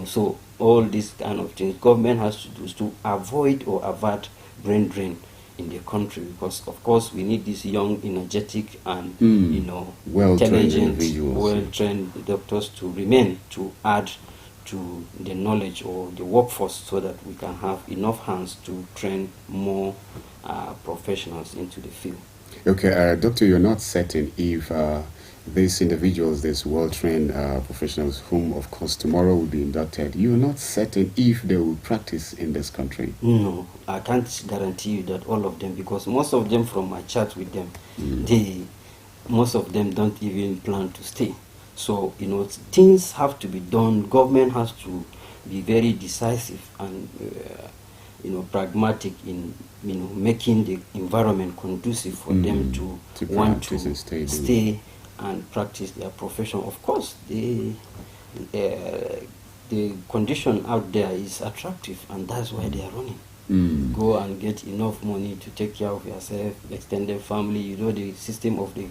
So all these kind of things government has to do is to avoid or avert brain drain in the country, because of course we need these young, energetic, and intelligent, well-trained doctors to remain, to add to the knowledge or the workforce, so that we can have enough hands to train more professionals into the field.
Okay, Doctor, you're not certain if these individuals, these well-trained professionals, whom of course tomorrow will be inducted, you're not certain if they will practice in this country?
No, I can't guarantee you that all of them, because most of them, from my chat with them, most of them don't even plan to stay. So, things have to be done. Government has to be very decisive and, pragmatic in, making the environment conducive for them to want to stay and practice their profession. Of course, the condition out there is attractive, and that's why they are running. Go and get enough money to take care of yourself, extended family. The system of the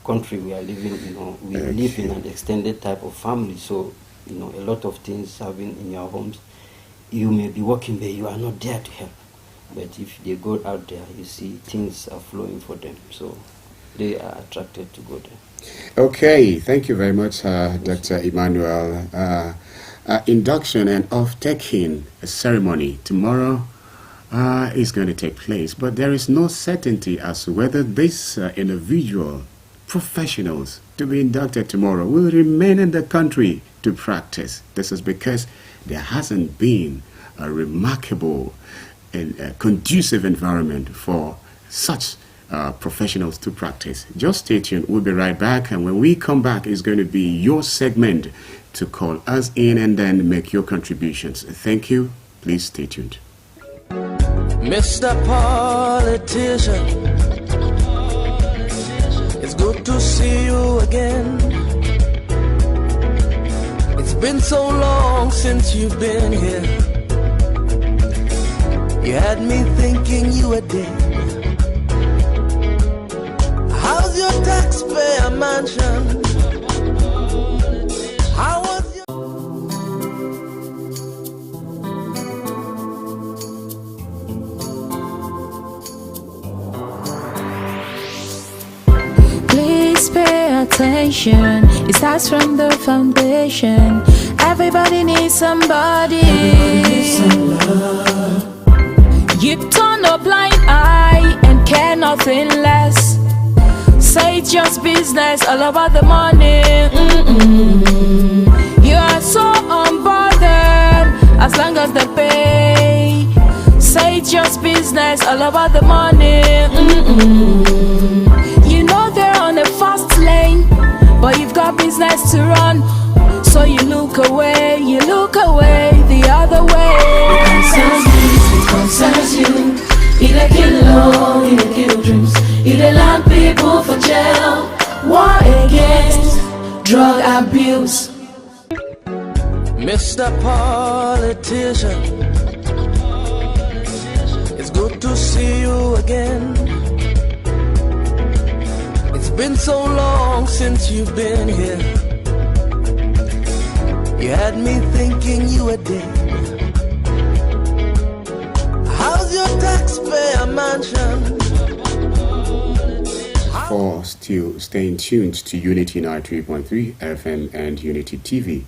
country we are living, we live in an extended type of family. So, a lot of things happen in your homes. You may be working, but you are not there to help. But if they go out there, you see things are flowing for them. So they are attracted to go there.
Okay, thank you very much, Dr. Emmanuel. Induction and off-taking ceremony tomorrow is going to take place, but there is no certainty as to whether this individual professionals to be inducted tomorrow will remain in the country to practice. This is because there hasn't been a remarkable and conducive environment for such professionals to practice. Just stay tuned. We'll be right back, and when we come back, it's going to be your segment to call us in and then make your contributions. Thank you. Please stay tuned.
Mr. Politician, it's good to see you again. It's been so long since you've been here. You had me thinking you were dead. How's your taxpayer mansion? How was your...
Please pay attention. It starts from the foundation. Everybody needs somebody. Everybody needs some love. You turn a blind eye and care nothing less. Say it's just business, all about the money. You are so unbothered as long as they pay. Say it's just business, all about the money. You know they're on a fast lane, but you've got business to run. So you look away the other way. It concerns you. It a kill love, it a kill dreams. It a land people for jail. War against drug abuse.
Mr. Politician, it's good to see you again. It's been so long since you've been here. You had me thinking you were dead. How's your taxpayer mansion?
For still staying tuned to Unity 93.3 FM and Unity TV.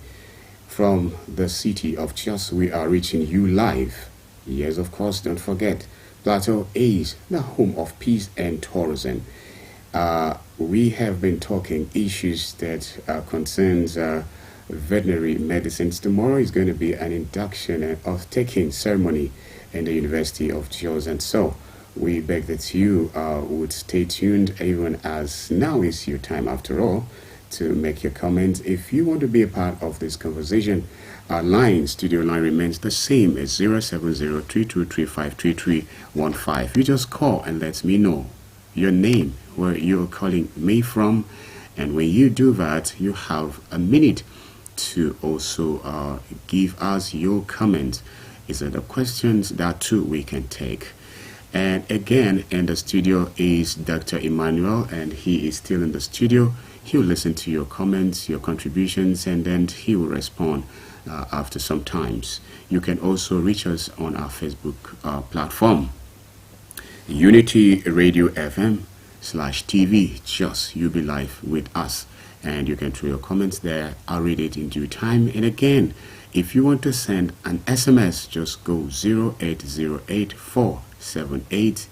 From the city of Jos, we are reaching you live. Yes, of course, don't forget, Plateau is the home of peace and tourism. We have been talking issues that concerns veterinary medicines. Tomorrow is going to be an induction and off-taking ceremony in the University of Jos, and so we beg that you would stay tuned, even as now is your time after all to make your comments. If you want to be a part of this conversation, our studio line remains the same as 070-3235-3315. You just call and let me know your name, where you're calling me from, and when you do that, you have a minute to also give us your comments. Is there the questions that too we can take? And again, in the studio is Dr. Emmanuel, and he is still in the studio. He'll listen to your comments, your contributions, and then he will respond after some times. You can also reach us on our Facebook platform, Unity Radio FM/TV. Just you be live with us, and you can throw your comments there. I'll read it in due time. And again, if you want to send an SMS, just go 0808478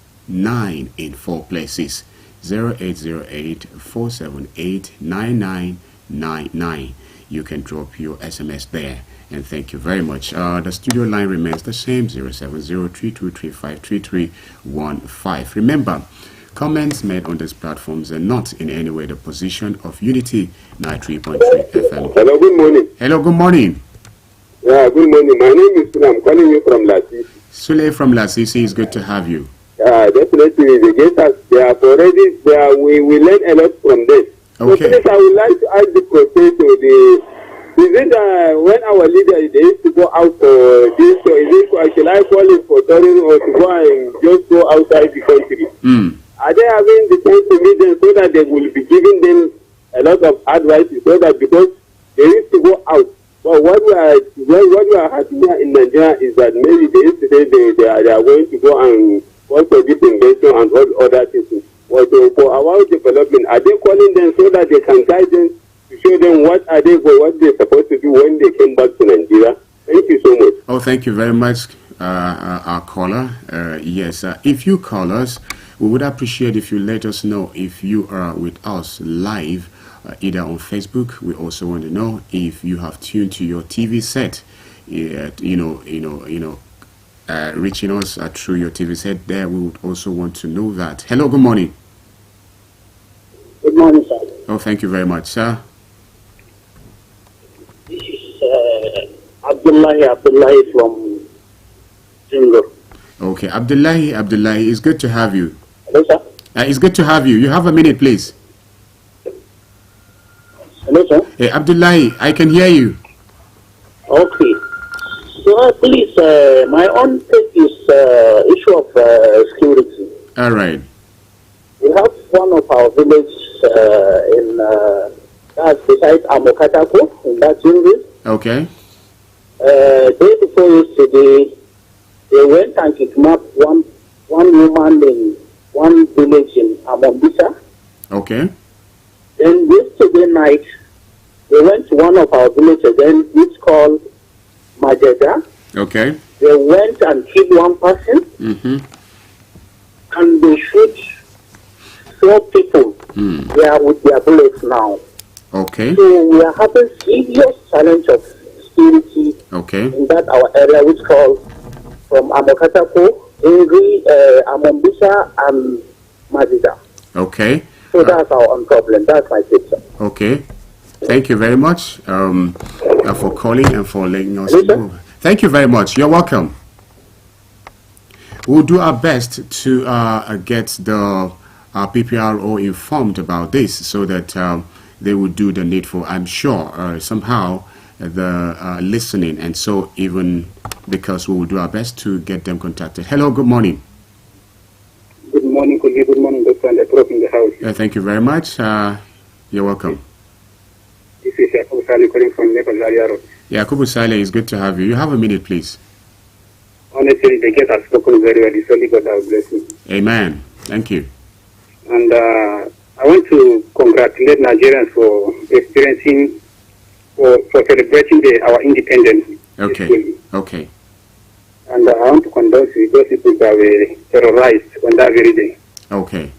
in 4 places. 0808-478-9999. You can drop your SMS there, and thank you very much. The studio line remains the same, 070-3235-3315. Remember, comments made on these platforms are not in any way the position of Unity 93.3 FM.
Hello, good morning.
Hello, good morning.
Yeah, good morning. My name is Suna. I'm calling you from Lasisi.
Sule from Lasisi, it's good to have you.
Definitely, the guests they have already there. We learn a lot from them.
Okay.
So please, I would like to ask the professor, is it when our leader they used to go out for this, or is it should I call it for tourism or to go and just go outside the country? Are they having the time to meet them so that they will be giving them a lot of advice, so that because they used to go out? But what we are having here in Nigeria is that maybe they used to say they are going to go and also this invention and all other things. For our development, are they calling them so that they can guide them to show them what they're supposed to do when they came back to Nigeria? Thank you so much.
Oh, thank you very much, our caller. Yes, if you call us, we would appreciate if you let us know if you are with us live, either on Facebook. We also want to know if you have tuned to your TV set. Reaching us through your TV set there, we would also want to know that. Hello, good morning.
Good morning, sir.
Oh, thank you very much, sir.
This is Abdullahi from Jingo.
Okay, Abdullahi, it's good to have you.
Hello, sir.
It's good to have you. You have a minute, please.
Hello, sir.
Hey, Abdullahi, I can hear you.
Okay. So, please, my own take is issue of security.
All right.
We have one of our villages that's beside Amokatako, in that village.
Okay.
Day before yesterday, they went and kidnapped one woman in one village in Amombisa.
Okay.
Then yesterday night, they went to one of our villages again, it's called Majeda.
Okay.
They went and killed one person, and they shoot 4 people. They are with their bullets now.
Okay.
So we are having serious challenge of security in that our area, which called from Amokatako, Ingri, Amombisa, and Majeda.
Okay.
So that's our own problem. That's my picture.
Okay. Thank you very much for calling and for letting us know. Thank you very much. You're welcome. We'll do our best to get the PPRO informed about this so that they will do the needful. I'm sure somehow the listening, and so even because we will do our best to get them contacted. Hello, good morning.
Good morning, Kulji. Good morning, Dr. And the prof in the house.
Thank you very much. You're welcome.
This is Yakubu Sale calling from Nepal, Zaria Road.
Yakubu Sale, it's good to have you. You have a minute, please.
Honestly, the guest has spoken very well. It's only God that will bless you.
Amen. Thank you.
And I want to congratulate Nigerians for experiencing, for celebrating our independence.
Okay. Okay.
And I want to condole with those people that were terrorized on that very day.
Okay.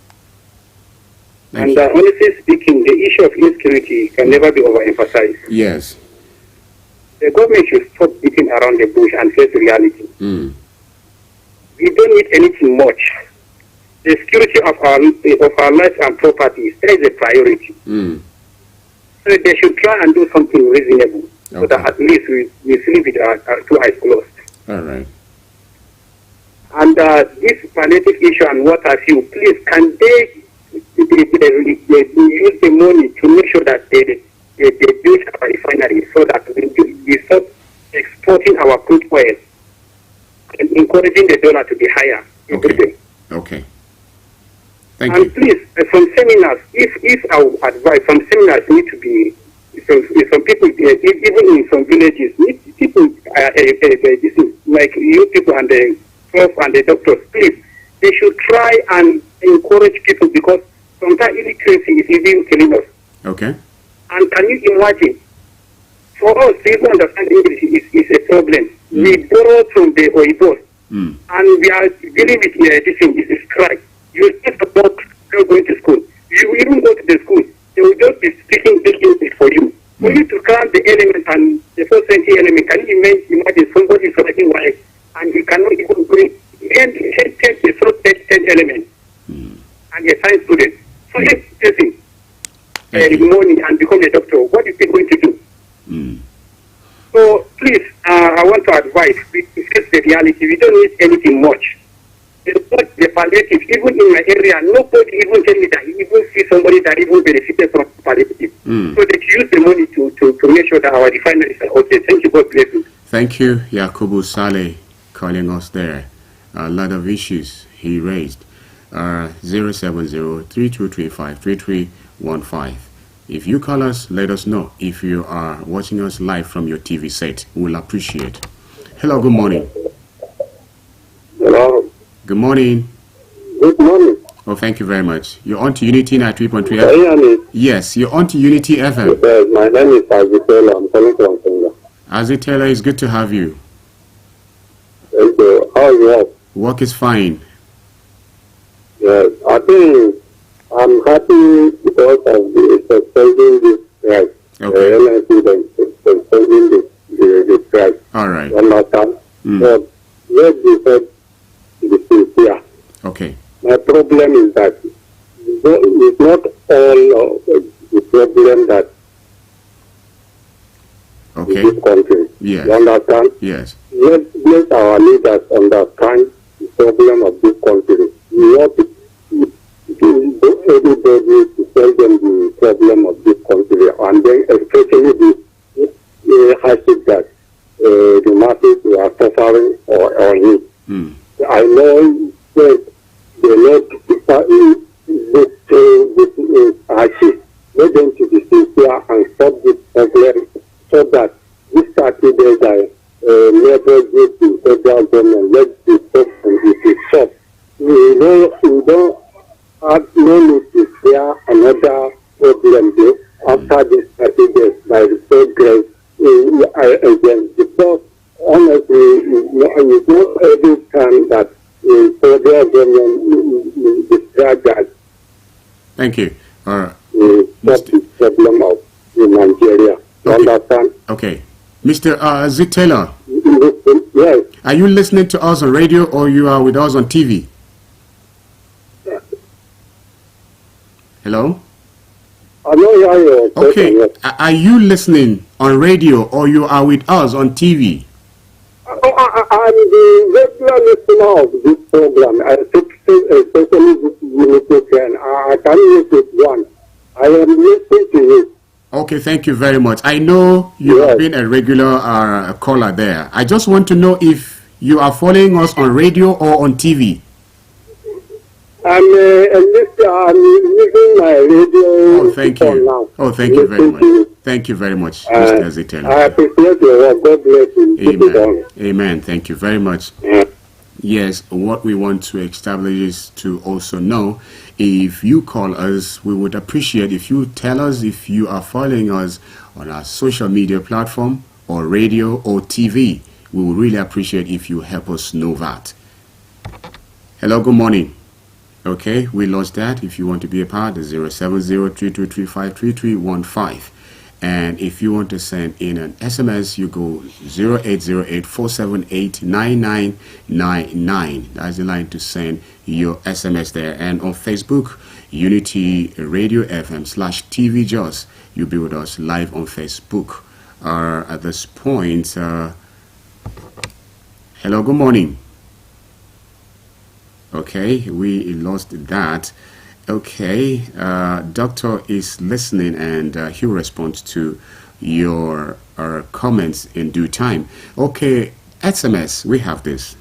And honestly speaking, the issue of insecurity can never be overemphasized.
Yes.
The government should stop beating around the bush and face reality. We don't need anything much. The security of our lives and property is a priority. So they should try and do something reasonable, so that at least we sleep with our 2 eyes closed.
All right.
And this palliative issue and what have you, please, can they use the money to make sure that they build a refinery so that we stop exporting our crude oil and encouraging the dollar to be higher.
Okay.
advise, some seminars need to be, some people, even in some villages, people, this is like you people and the prof and the doctors, please, they should try and encourage people, because sometimes illiteracy is even killing us.
Okay.
And can you imagine, for us, people understand English is a problem. We borrow from the Oibos, and we are dealing with this thing, this is strike. You still support going to school. You even go to the school, they will just be speaking English for you. For you to cram the element and the first 20 element, can you imagine somebody is writing white and he cannot even bring the first 10 elements and a science student. So let's in the morning and become a doctor. What is he going to do? So please, I want to advise, we face the reality. We don't need anything much. The palliative, even in my area, nobody even tell me that he even see somebody that even benefited from palliative. So they use the money to make sure that our refineries are okay. Thank you, God bless you.
Thank you, Yakubu Saleh, calling us there. A lot of issues he raised. 070-3235-3315. If you call us, let us know. If you are watching us live from your TV set, we'll appreciate. Hello, good morning.
Hello.
Good morning.
Good morning.
Oh, thank you very much. You're on to Unity 93.3 FM. Yes, you're on to Unity FM.
Yes, my name is Azitela. I'm calling from Kenya.
Azitela, it's good to have you.
Thank you. How is work?
Work is fine.
Yes, I think I'm happy because of the suspending this strike.
Okay.
Suspending the strike.
All right.
One more time. But let's be fair to the sincere.
Okay.
My problem is that it's not all the problem that in this country.
Yes.
You understand?
Yes.
Let our leaders understand the problem of this country. We want everybody to tell them the problem of this country, and then especially the hardship that the masses are suffering or need. I know that they need this hardship. Let them to be sincere and stop this problem so that this 30 days I never give to federal government. Let the problem be stopped. We don't have no need to fear another problem there after this 30 days by the state grace again. Because honestly, it's not every time that the federal government describe that.
Thank you.
That's the problem of in Nigeria. You understand?
Okay. Mr. Zitela,
yes.
Are you listening to us on radio or you are with us on TV? Hello?
I know you are your
okay.
Yes.
Are you listening on radio or you are with us on TV?
I'm the regular listener of this program. Especially this Unity Trend. I can miss it one. I am listening to you.
Okay, thank you very much. I know you have been a regular caller there. I just want to know if you are following us on radio or on TV.
I'm using my radio.
Oh, thank you.
Now.
Oh, thank you very much. Thank you very much, Mr. Zitela.
I appreciate your work. God bless you.
Amen. Amen. Thank you very much. Yes, what we want to establish is to also know if you call us, we would appreciate if you tell us if you are following us on our social media platform or radio or TV. We would really appreciate if you help us know that. Hello, good morning. Okay, we lost that. If you want to be a part, 070-3235-3315. And if you want to send in an SMS, you go 0808-478-9999. That's the line to send your SMS there. And on Facebook, Unity Radio FM/TV Jos. You'll be with us live on Facebook. At this point, hello, good morning. Okay, we lost that. Okay, doctor is listening and he'll respond to your comments in due time. Okay, SMS, we have this.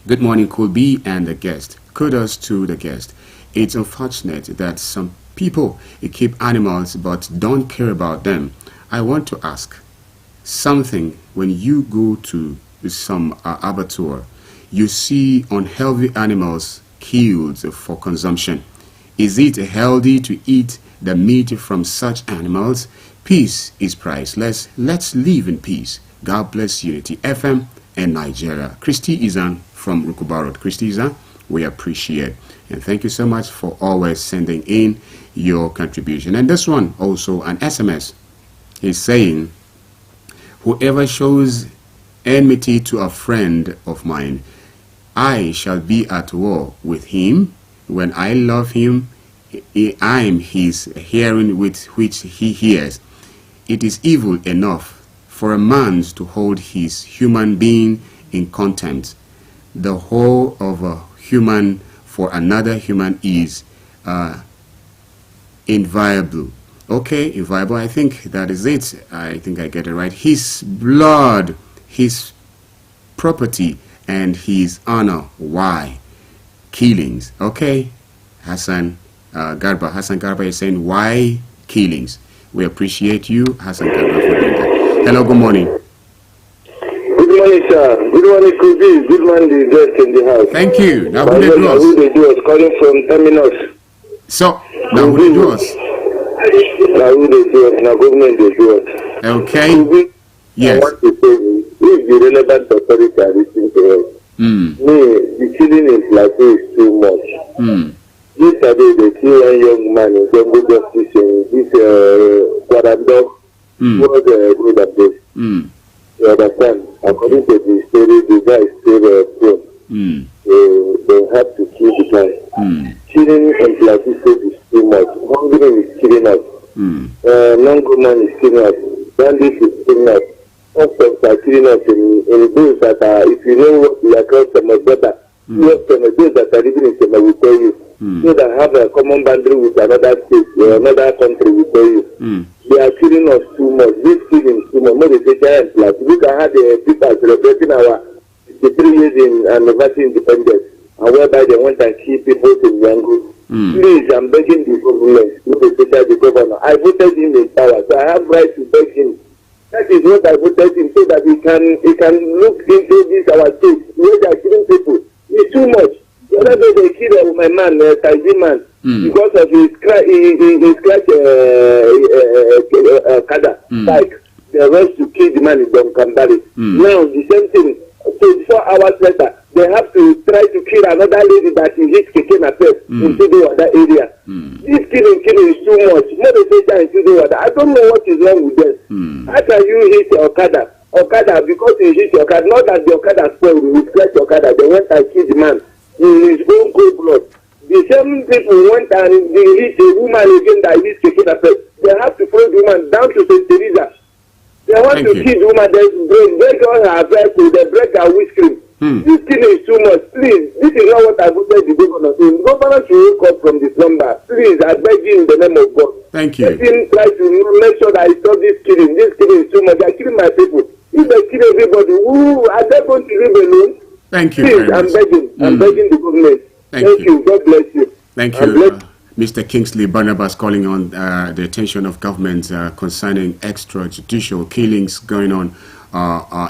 Good morning, Kulbi and the guest. Kudos to the guest. It's unfortunate that some people keep animals but don't care about them. I want to ask something. When you go to some abattoir, you see unhealthy animals killed for consumption. Is it healthy to eat the meat from such animals? Peace is priceless. Let's live in peace. God bless Unity FM and Nigeria. Christy Izan from Rukubarot. Christy Izan, we appreciate. And thank you so much for always sending in your contribution. And this one also an SMS. He's saying, whoever shows enmity to a friend of mine, I shall be at war with him. When I love him, I am his hearing with which he hears. It is evil enough for a man to hold his human being in contempt. The whole of a human for another human is inviolable. Okay, inviolable, I think that is it. I think I get it right. His blood, his property, and his honor. Why? Killings. Okay, Hassan Garba. Hassan Garba is saying, why killings? We appreciate you, Hassan Garba, for doing that. Hello, good morning.
Good morning, sir. Good morning, Kubi. Good morning, the guest in the house.
Thank you. Now, who did yours?
Who they do us calling from Terminus.
So, now who did yours?
Now who they do us? Now government they do us.
Okay.
Kubi,
yes.
I want to say, if the relevant authority are listening to us, me, the killing in Plateau is too much. Yesterday, they kill one young man in Congo Justice in this Guadandog was a good update. You understand? According to the story, the guy is still prone. They have to kill the guy. Killing in Plateau State is too much. Hungry is killing us. Non-good man is killing us. Bandits is killing us. Some are killing us in those that are, if you know what we are called some of better, those that are living in Sema will tell you. So that have a common boundary with another state or another country will tell you. They are killing us too much. This killing too much. More than say giant plus. We can have the people celebrating our 53 years in anniversary independence, and whereby they want to kill people in Yango. Please, I'm begging the government, especially the governor. I voted him in power, so I have right to beg him. That is what I voted him, so that he can look into this our state where they are killing people. It's too much. The other day they killed my man, Taiji man, because of his scratch kada, like the rest to kill the man in Domkambari. Now the same thing, 24 hours later, they have to try to kill another lady that is hit Keke Napep in that area. This killing is too much. More than say I don't know what is wrong with them. How can you hit Okada because you hit Okada, not that the Okada spoiled, you scratch Okada, they went and kill the man in his own cold blood. The same people went and they hit a woman again that is Keke Napep. They have to throw the woman down to St. Teresa. They want to kill the woman, they break all her vehicle, they break her windscreen. This thing is too much. Please, this is not what I voted the governor in. Governor should wake up from the slumber. Please, I beg you in the name of God.
Thank you.
Let him try to make sure that I stop this killing. This killing is too much. They are killing my people. If they kill everybody, who are they going to live alone?
Thank you.
Please, I'm begging. I'm begging the government. Thank you. God bless you.
Thank you. Mr. Kingsley Barnabas calling on the attention of government concerning extrajudicial killings going on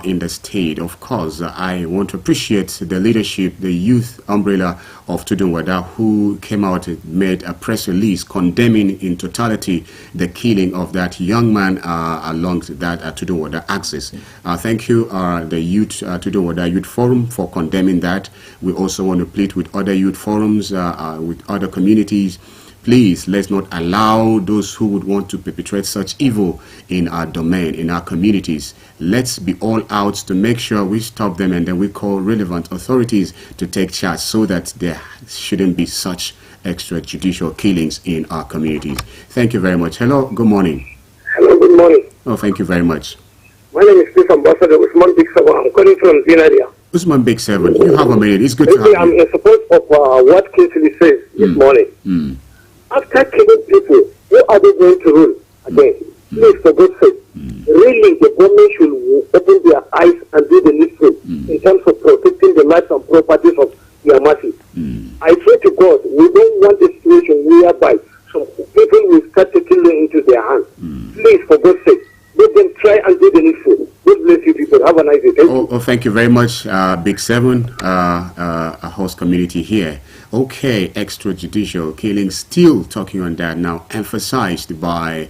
in the state. Of course, I want to appreciate the leadership, the youth umbrella of Tudunwada, who came out and made a press release condemning in totality the killing of that young man along that Tudunwada axis. Thank you, the youth Tudunwada Youth Forum, for condemning that. We also want to plead with other youth forums, with other communities. Please, let's not allow those who would want to perpetrate such evil in our domain, in our communities. Let's be all out to make sure we stop them, and then we call relevant authorities to take charge so that there shouldn't be such extrajudicial killings in our communities. Thank you very much. Hello, good morning.
Hello, good morning.
Oh, thank you very much.
My name is Chief Ambassador Usman Big Seven. I'm calling from ZINARIYA.
Usman Big Seven, you have a minute. It's good to have you.
I'm in support of what Kingsley says this morning. After killing people, who are they going to rule again? Please, for God's sake, really the government should open their eyes and do the needful in terms of protecting the lives and properties of their masses. I swear to God, we don't want a situation whereby some hands. Please, for God's sake, let them try and do the needful. God bless you people. Have a nice day.
Thank you very much, Big Seven, a host community here. Okay, extrajudicial killing, still talking on that now, emphasized by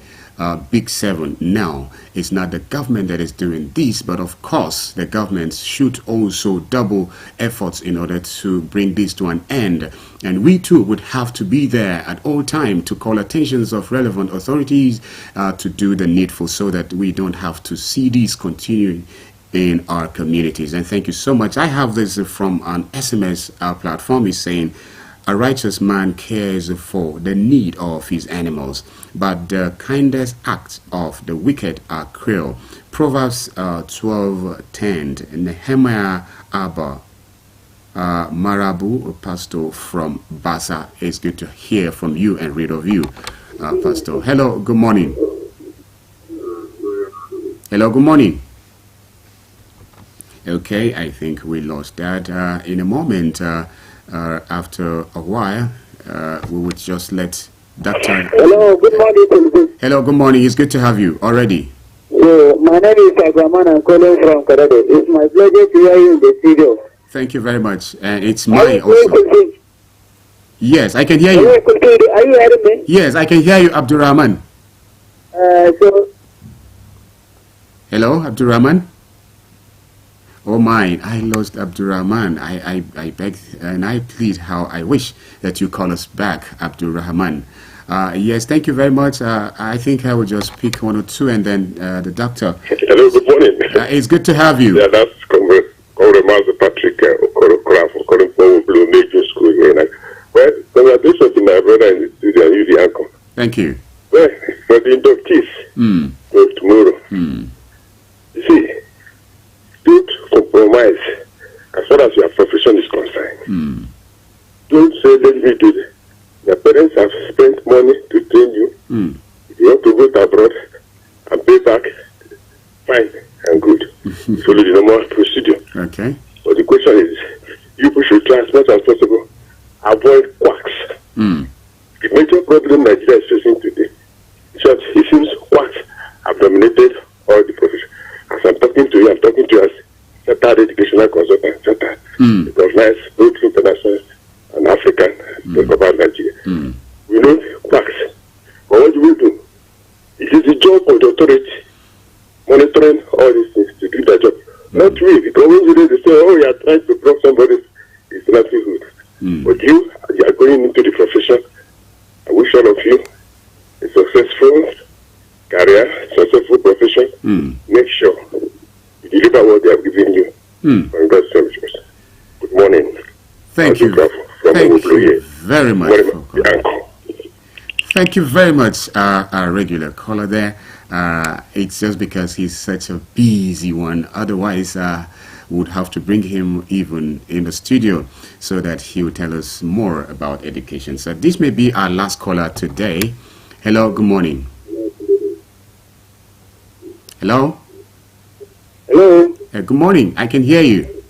Big Seven. Now, it's not the government that is doing this, but of course, the government should also double efforts in order to bring this to an end. And we too would have to be there at all time to call attentions of relevant authorities to do the needful so that we don't have to see this continuing in our communities. And thank you so much. I have this from an SMS platform. Is saying, a righteous man cares for the need of his animals, but the kindest acts of the wicked are cruel. Proverbs 12:10. Nehemiah Abba Marabu, pastor from Basa. It's good to hear from you and read of you, Pastor. Hello, good morning. Hello, good morning. Okay, I think we lost that. In a moment, after a while, we would just let Dr.
Hello, good morning.
Hello, good morning. It's good to have you already.
So, my name is Agraman. I'm calling from Kayatarwa. It's my pleasure to hear you in the studio.
Thank you very much. And it's mine also. Yes, I can hear you.
Are you hearing me?
Yes, I can hear you, Abdurrahman. Hello, Abdurrahman. Oh my, I lost Abdurrahman. I beg and I plead how I wish that you call us back, Abdurrahman. Yes, thank you very much. I think I will just pick one or two and then the doctor.
Hello, good morning.
It's good to have you.
Yeah, that's Comrade Master Patrick Okoro from calling from Blue Major School here. Well, congratulations to my brother in the studio and you, the uncle.
Thank you.
Well, for the inductees of tomorrow. You see, don't compromise as far as your profession is concerned. Don't say, let me do this. Your parents have spent money to train you. If you want to go abroad and pay back, fine and good. Follow the normal procedure.
Okay.
But the question is, you should try as much as possible. Avoid quacks. The major problem Nigeria is facing today is that it seems quacks have dominated all the profession. As I'm talking to you, I'm talking to you as certain educational consultant, certain recognized both international and African, talk about Nigeria. We know quacks. But what do we do? It is the job of the authority monitoring all these things to do their job. Not we, because when you say, oh, you are trying to block somebody, it's nothing good. But you are going into the profession. I wish all of you a successful career, successful profession. Make sure you deliver what they have given you. Congratulations. Good morning.
Thank you. Thank you very much. Thank you very much, our regular caller there. It's just because he's such a busy one. Otherwise, would have to bring him even in the studio so that he will tell us more about education. So this may be our last caller today. Hello, good morning. Hello?
Hello?
Good morning. I can hear you.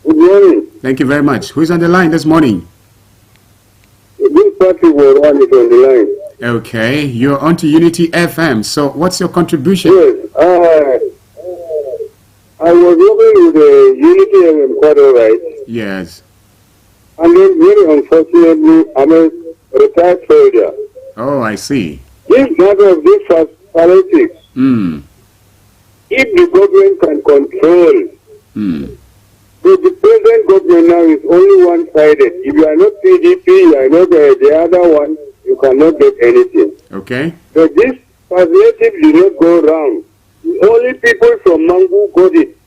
Good morning.
Thank you very much. Who's on the line this morning?
This party was on the line.
Okay, you're on to Unity FM. So what's your contribution?
Yes, I was working with the Unity FM quarter, right?
Yes.
And then very unfortunately, I'm a retired soldier.
Oh, I see.
This matter of this politics, if the government can control, but the present government now is only one-sided. If you are not PDP, you are not the other one, you cannot get anything.
Okay.
But this positive did not go round. The only people from Mangu got it.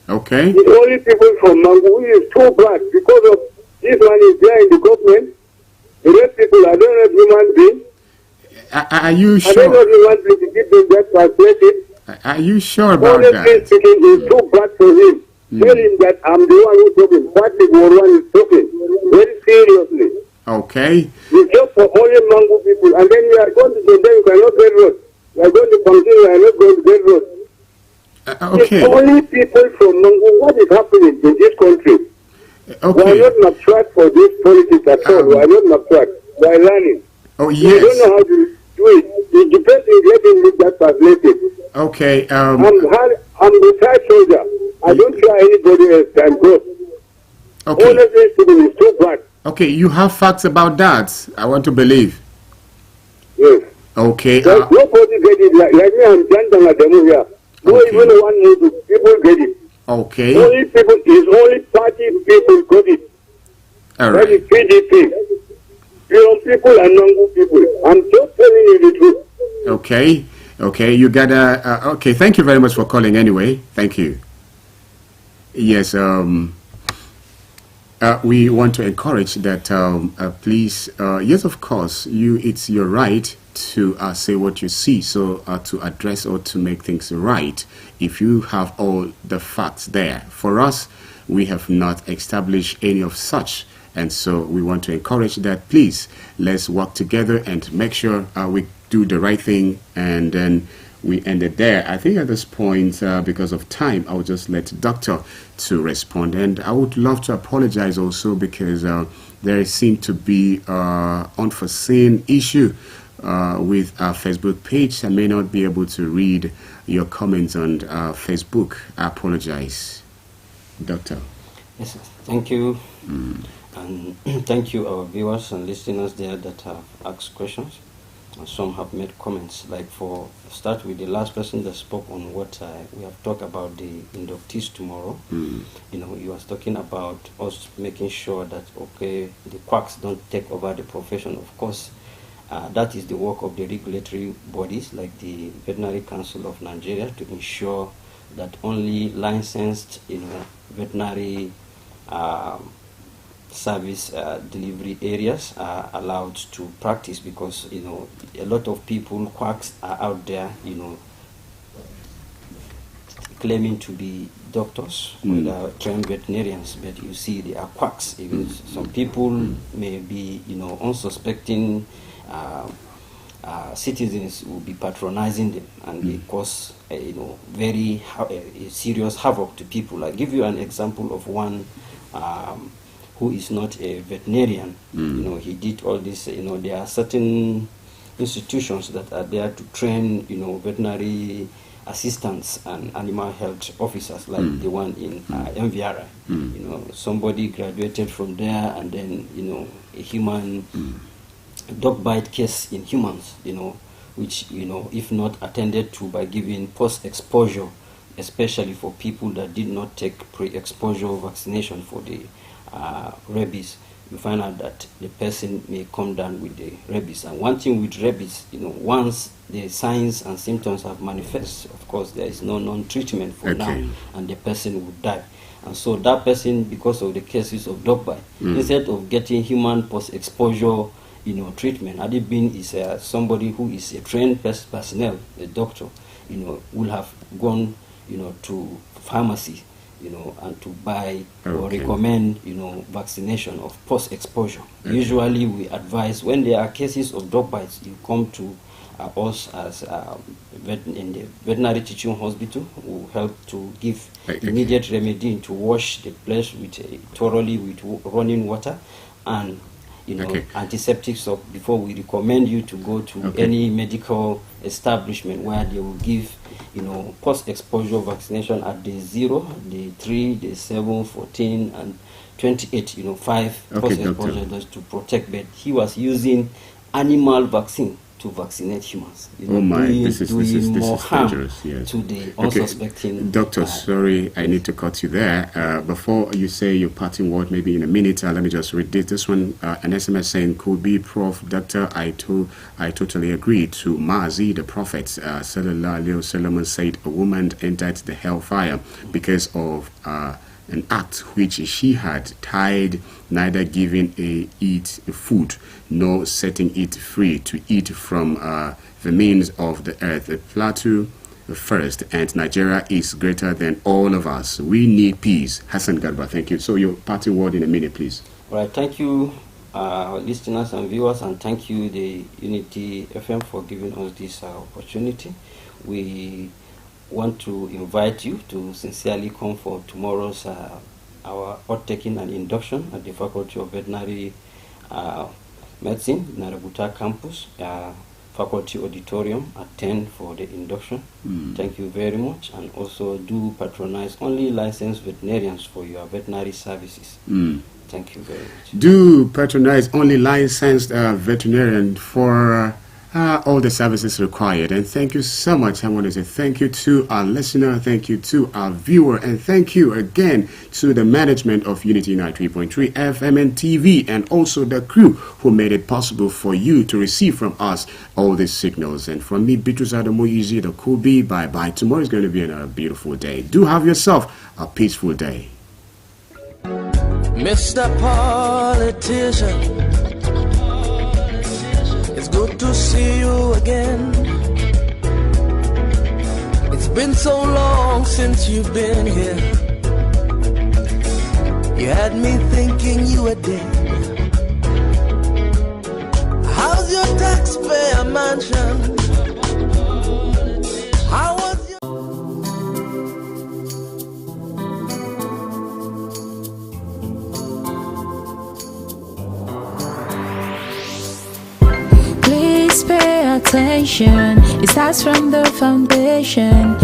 Okay.
The only people from Mangu is too bad because of this one is there in the government. The rest people, I don't know human beings.
Are you sure?
I don't know human beings to give them that perspective.
Are you sure about
Honestly
that?
speaking, it's too bad for him. Tell him that I'm the one who's talking. What the one is talking. Very seriously.
Okay.
It's just for only Mangu people. And then you are going to say, you cannot get road. You are going to continue, you are not going to get road.
Okay.
It's only people from Mangu. What is happening in this country?
Okay.
We are not matured for this politics at all. We are not matured. We are learning.
Oh, yes.
We don't know how to
do it. It depends on letting me that translated.
Okay.
I'm the side soldier. I don't try anybody else than God.
Okay.
Honestly, it's too bad.
Okay, you have facts about that. I want to believe.
Yes.
Okay.
Nobody get it like me. I'm Jantan Adamu here. No, even one movie, people get it.
Okay.
Only people is only party people got it.
All
right. That is PDP. Young people and non people. I'm just telling you the truth.
Okay. Okay. You gotta. Okay. Thank you very much for calling. Anyway, thank you. Yes. We want to encourage that. Please. Yes, of course. It's your right to say what you see. So to address or to make things right. If you have all the facts there. For us, we have not established any of such. And so we want to encourage that, please, let's work together and make sure we do the right thing, and then we end it there. I think at this point, because of time, I'll just let the doctor to respond. And I would love to apologize also because there seemed to be unforeseen issue with our Facebook page. I may not be able to read your comments on Facebook. I apologize. Doctor.
Yes, thank you. And thank you, our viewers and listeners there that have asked questions. And some have made comments. Like start with the last person that spoke on what we have talked about the inductees tomorrow. You know, he was talking about us making sure that, okay, the quacks don't take over the profession. Of course, that is the work of the regulatory bodies like the Veterinary Council of Nigeria to ensure that only licensed, veterinary service delivery areas are allowed to practice, because a lot of people, quacks, are out there claiming to be doctors or trained veterinarians, but you see they are quacks. Even some people may be unsuspecting citizens will be patronizing them, and they cause very serious havoc to people. I give you an example of one who is not a veterinarian. He did all this. There are certain institutions that are there to train veterinary assistants and animal health officers, like the one in MVRI. Somebody graduated from there, and then a human dog bite case in humans, which if not attended to by giving post-exposure, especially for people that did not take pre-exposure vaccination for the rabies, you find out that the person may come down with the rabies. And one thing with rabies, once the signs and symptoms have manifested, of course there is no non-treatment for now, and the person would die. And so that person, because of the cases of dog bite, instead of getting human post-exposure treatment, had it been is somebody who is a trained personnel, a doctor, will have gone to pharmacy and to buy or recommend vaccination of post-exposure. Usually we advise, when there are cases of dog bites, you come to us as in the veterinary teaching hospital, who help to give immediate remedy, to wash the place thoroughly with running water and antiseptic soap before we recommend you to go to any medical establishment where they will give post-exposure vaccination at day 0, day 3, day 7, 14 and 28, 5 post-exposure doses to protect. But he was using animal vaccine to vaccinate humans.
This is dangerous. Yes.
To the unsuspecting.
Doctor, sorry, I need to cut you there. Before you say your parting word, maybe in a minute, let me just read this one. An SMS saying, could be Prof. Doctor, I totally agree. To Mazi, the Prophet, Sallallahu Alaihi Wasallam said, a woman entered the hellfire because of an act which she had tied, neither giving it food nor setting it free to eat from the means of the earth. The plateau first, and Nigeria is greater than all of us. We need peace. Hassan Garba, thank you. So your parting word in a minute, please.
All right, thank you, listeners and viewers, and thank you, the Unity FM, for giving us this opportunity. We want to invite you to sincerely come for tomorrow's our oath-taking and induction at the Faculty of Veterinary Medicine, Narabuta campus. faculty auditorium at 10 for the induction. Thank you very much. And also do patronize only licensed veterinarians for your veterinary services. Thank you very much.
Do patronize only licensed veterinarian for all the services required. And thank you so much. I want to say thank you to our listener, thank you to our viewer, and thank you again to the management of Unity 93.3 FM and TV, and also the crew who made it possible for you to receive from us all these signals. And from me, Bitrus Adamoyizi, the Kubi, bye-bye. Tomorrow is going to be another beautiful day. Do have yourself a peaceful day.
Mr. Politician, it's good to see you again. It's been so long since you've been here. You had me thinking you were dead. How's your taxpayer mansion? How was your...
Please pay attention. It starts from the foundation.